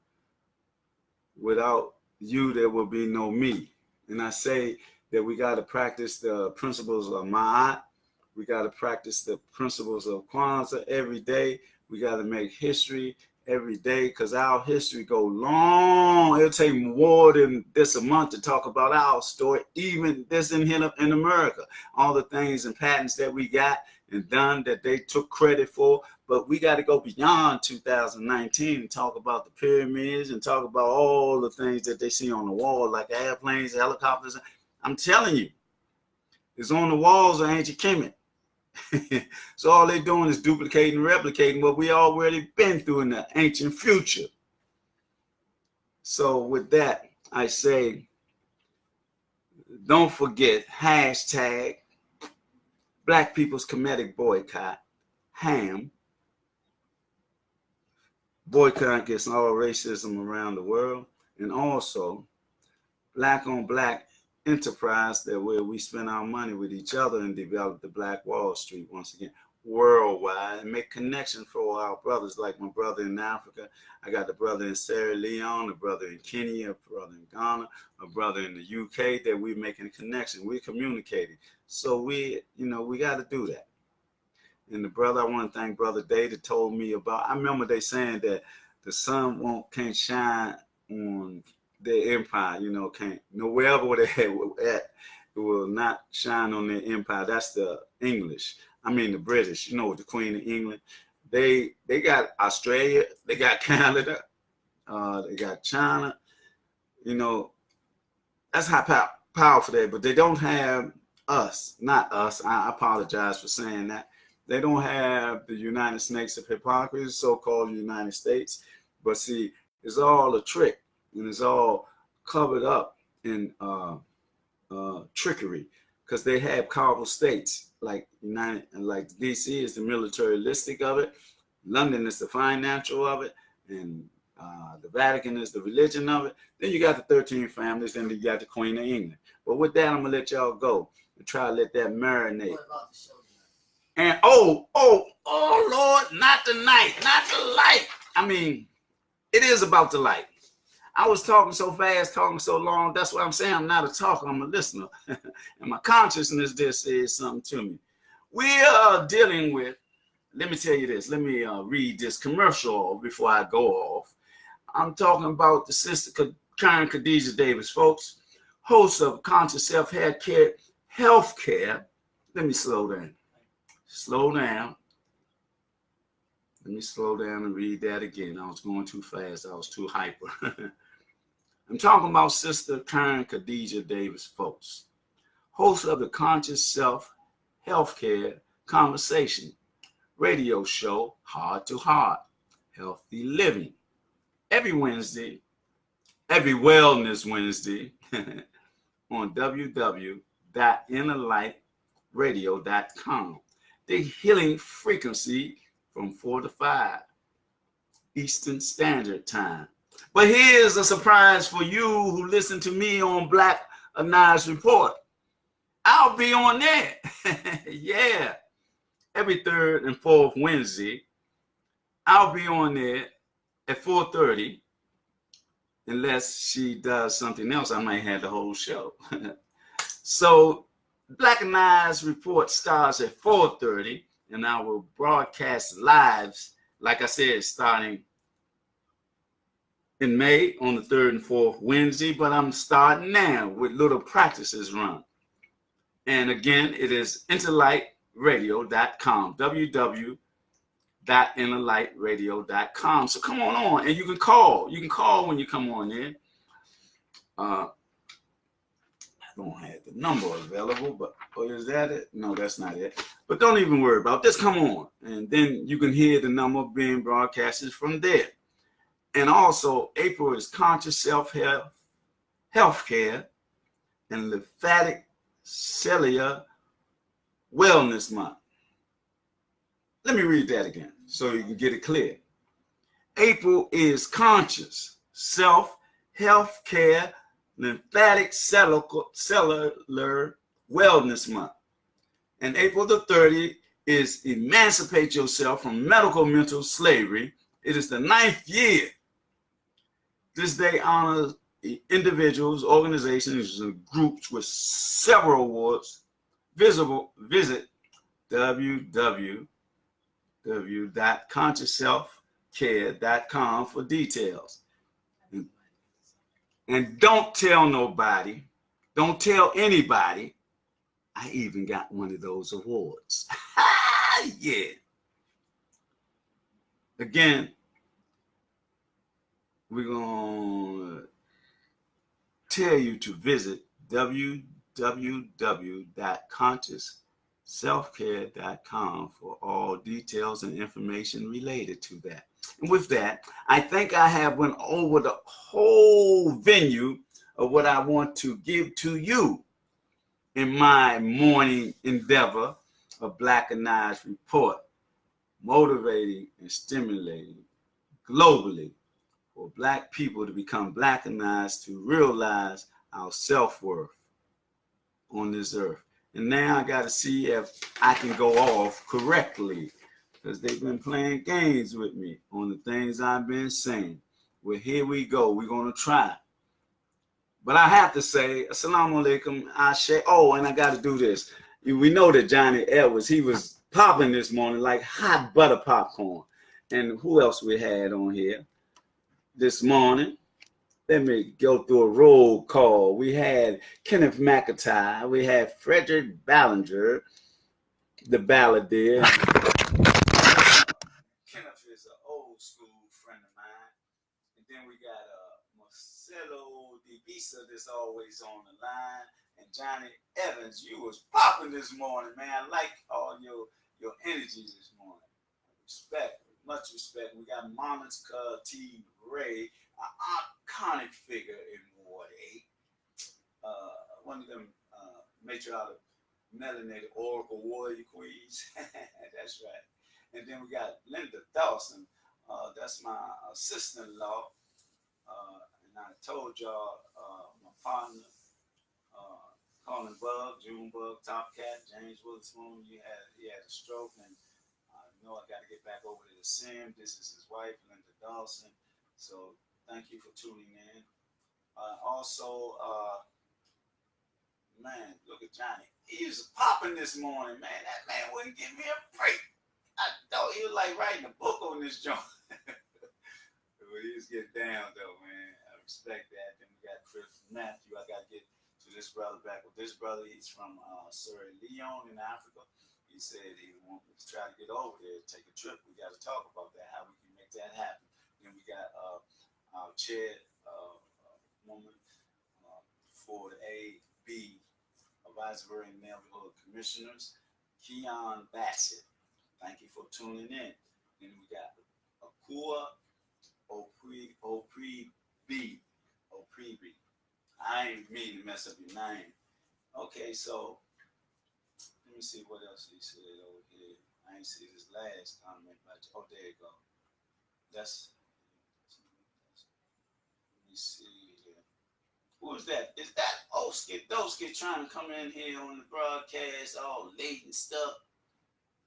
Without you, there will be no me. And I say that we got to practice the principles of Ma'at. We got to practice the principles of Kwanzaa every day. We got to make history every day because our history go long. It'll take more than this a month to talk about our story, even this in here in America. All the things and patents that we got and done that they took credit for. But we got to go beyond 2019 and talk about the pyramids and talk about all the things that they see on the wall, like airplanes, helicopters. I'm telling you, it's on the walls of ancient Kemet. So all they're doing is duplicating, replicating what we already been through in the ancient future. So with that, I say, don't forget, hashtag Black People's Comedic Boycott, HAM. Boycott against all racism around the world, and also Black on Black enterprise that where we spend our money with each other and develop the Black Wall Street once again worldwide and make connections for our brothers, like my brother in Africa. I got the brother in Sierra Leone, a brother in Kenya, a brother in Ghana, a brother in the UK that we're making a connection. We're communicating. So we got to do that. And the brother, I want to thank Brother Day that told me about, I remember they saying that the sun can't shine on their empire, can't, wherever they're at, it will not shine on their empire. That's the English. I mean, the British, the Queen of England. They got Australia, they got Canada, they got China, that's how powerful they are, but they don't have us, not us. I apologize for saying that. They don't have the United Snakes of hypocrisy, so-called United States. But see, it's all a trick, and it's all covered up in trickery, because they have powerful states like DC is the militaristic of it, London is the financial of it, and the Vatican is the religion of it. Then you got the 13 families, and you got the Queen of England. But with that, I'm gonna let y'all go and try to let that marinate. What about the show? And oh Lord, not the night, not the light. I mean, it is about the light. I was talking so fast, talking so long. That's why I'm saying I'm not a talker, I'm a listener. And my consciousness just says something to me. We are dealing with, let me tell you this, let me read this commercial before I go off. I'm talking about the sister Karen Khadijah Davis, folks, host of Conscious Self-Healthcare. Let me slow down. Slow down. Let me slow down and read that again. I was going too fast. I was too hyper. I'm talking about Sister Karen Khadijah Davis, folks, host of the Conscious Self Healthcare Conversation radio show, Heart to Heart, Healthy Living, every Wednesday, every Wellness Wednesday on www.innerlightradio.com. The healing frequency from 4 to 5 Eastern Standard Time. But here's a surprise for you who listen to me on Blackanized Report. I'll be on there. Yeah. Every third and fourth Wednesday, I'll be on there at 4:30. Unless she does something else, I might have the whole show. So Blackanized Report starts at 4:30, and I will broadcast live, like I said, starting in May on the third and fourth Wednesday, but I'm starting now with little practices run. And again, it is interlightradio.com, www.interlightradio.com. So come on, and you can call. You can call when you come on in. I don't have the number available, but is that it? No, that's not it. But don't even worry about it. Just come on, and then you can hear the number being broadcasted from there. And also, April is Conscious Self-Health, Healthcare, and Lymphatic Cellular Wellness Month. Let me read that again so you can get it clear. April is Conscious Self, Healthcare, Lymphatic Cellular Wellness Month. And April the 30th is Emancipate Yourself from Medical Mental Slavery. It is the 9th year. This day honors individuals, organizations, and groups with several awards. Visit www.consciousselfcare.com for details. And don't tell nobody, don't tell anybody, I even got one of those awards. Yeah. Again, we're going to tell you to visit www.consciousselfcare.com for all details and information related to that. And with that, I think I have went over the whole venue of what I want to give to you in my morning endeavor of Blackanized Report, motivating and stimulating globally for Black people to become Blackanized, to realize our self-worth on this earth. And now I got to see if I can go off correctly, because they've been playing games with me on the things I've been saying. Well, here we go. We're going to try. But I have to say, Assalamu alaikum, Ashe. Oh, and I got to do this. We know that Johnny Edwards, he was popping this morning like hot butter popcorn. And who else we had on here this morning? Let me go through a roll call. We had Kenneth McIntyre. We had Frederick Ballinger, the balladeer. Kenneth is an old school friend of mine. And then we got Marcelo Divisa that's always on the line. And Johnny Evans, you was popping this morning, man. I like all your energy this morning. Respect, much respect. We got Monica T. Ray, an iconic figure in Ward 8. One of them matriarch melanated Oracle Warrior Queens. That's right. And then we got Linda Dawson. That's my sister-in-law. And I told y'all my partner, Colin Bug, June Bug, Top Cat, James Witherspoon, he had a stroke, and I know I got to get back over to see him. This is his wife, Linda Dawson. So thank you for tuning in. Also, man, look at Johnny. He was popping this morning, man. That man wouldn't give me a break. I thought he was like writing a book on this joint. But he was getting down, though, man. I respect that. Then we got Chris Matthew. I got to get to this brother back with this brother. He's from Sierra Leone in Africa. He said he wanted to try to get over there, take a trip. We got to talk about that, how we can make that happen. Then we got our chair woman for the AB Advisory and Neighborhood Commissioners, Keon Bassett. Thank you for tuning in. Then we got Akua Opribi. I ain't mean to mess up your name. Okay, so let me see what else he said over here. I ain't see this last comment, but oh, there you go. That's see here. Who is that? Is that Oski trying to come in here on the broadcast all late and stuff?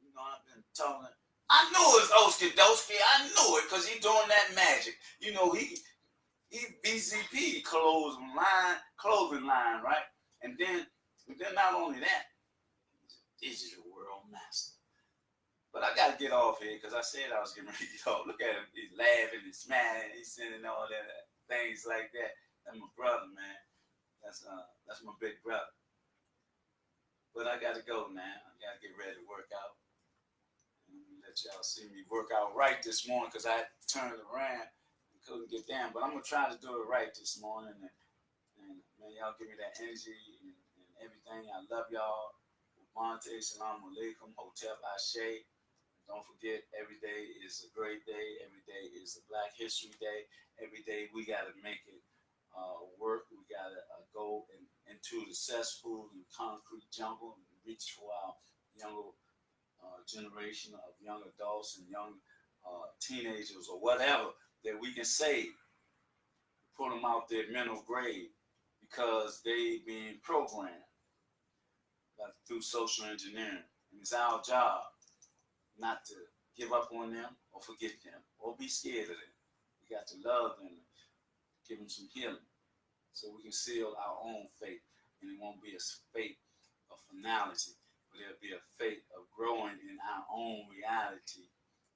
You know, I've been talking. I knew it was Oski. I knew it because he's doing that magic. You know, he BZP clothing line, right? And then not only that, he's a digital world master. But I gotta get off here because I said I was getting ready to get off. Look at him, he's laughing, he's smiling, he's sending all that things like that. That's my brother, man. That's my big brother. But I gotta go, man. I gotta get ready to work out. Let y'all see me work out right this morning because I turned around and couldn't get down. But I'm gonna try to do it right this morning. And man, y'all give me that energy and everything. I love y'all. Monte, salam alaikum, hotep ashe. Don't forget, every day is a great day. Every day is a Black History Day. Every day we gotta make it work. We gotta go into the cesspool and concrete jungle and reach for our younger generation of young adults and young teenagers or whatever that we can save. Put them out their mental grave because they being programmed through social engineering. And it's our job not to give up on them or forget them or be scared of them. We got to love them, give them some healing so we can seal our own fate. And it won't be a fate of finality, but it'll be a fate of growing in our own reality.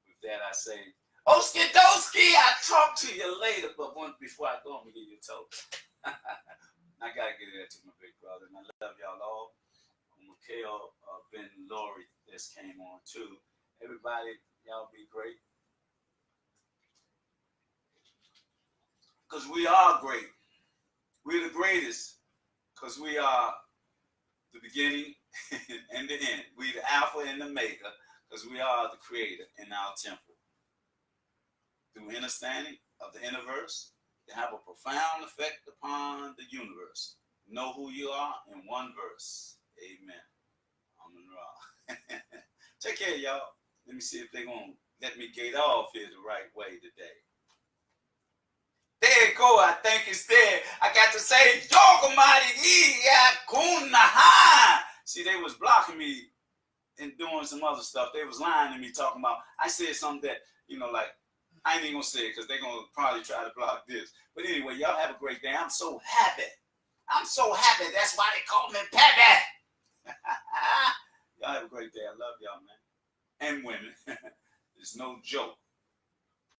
With that, I say, Oski Doski, I'll talk to you later. But before I go, I'm going to give you a toast. I got to get that to my big brother. And I love y'all all. Mikhail Ben Laurie just came on too. Everybody, y'all be great. Because we are great. We're the greatest. Because we are the beginning and the end. We the Alpha and the Omega. Because we are the creator in our temple. Through understanding of the universe, they have a profound effect upon the universe. Know who you are in one verse. Amen. Amen. Take care, y'all. Let me see if they're going to let me get off here the right way today. There you go. I think it's there. I got to say, see, they was blocking me and doing some other stuff. They was lying to me, talking about, I said something that, you know, like, I ain't even going to say it because they're going to probably try to block this. But anyway, y'all have a great day. I'm so happy. I'm so happy. That's why they call me Pappy. Y'all have a great day. I love y'all, man. And women. It's no joke.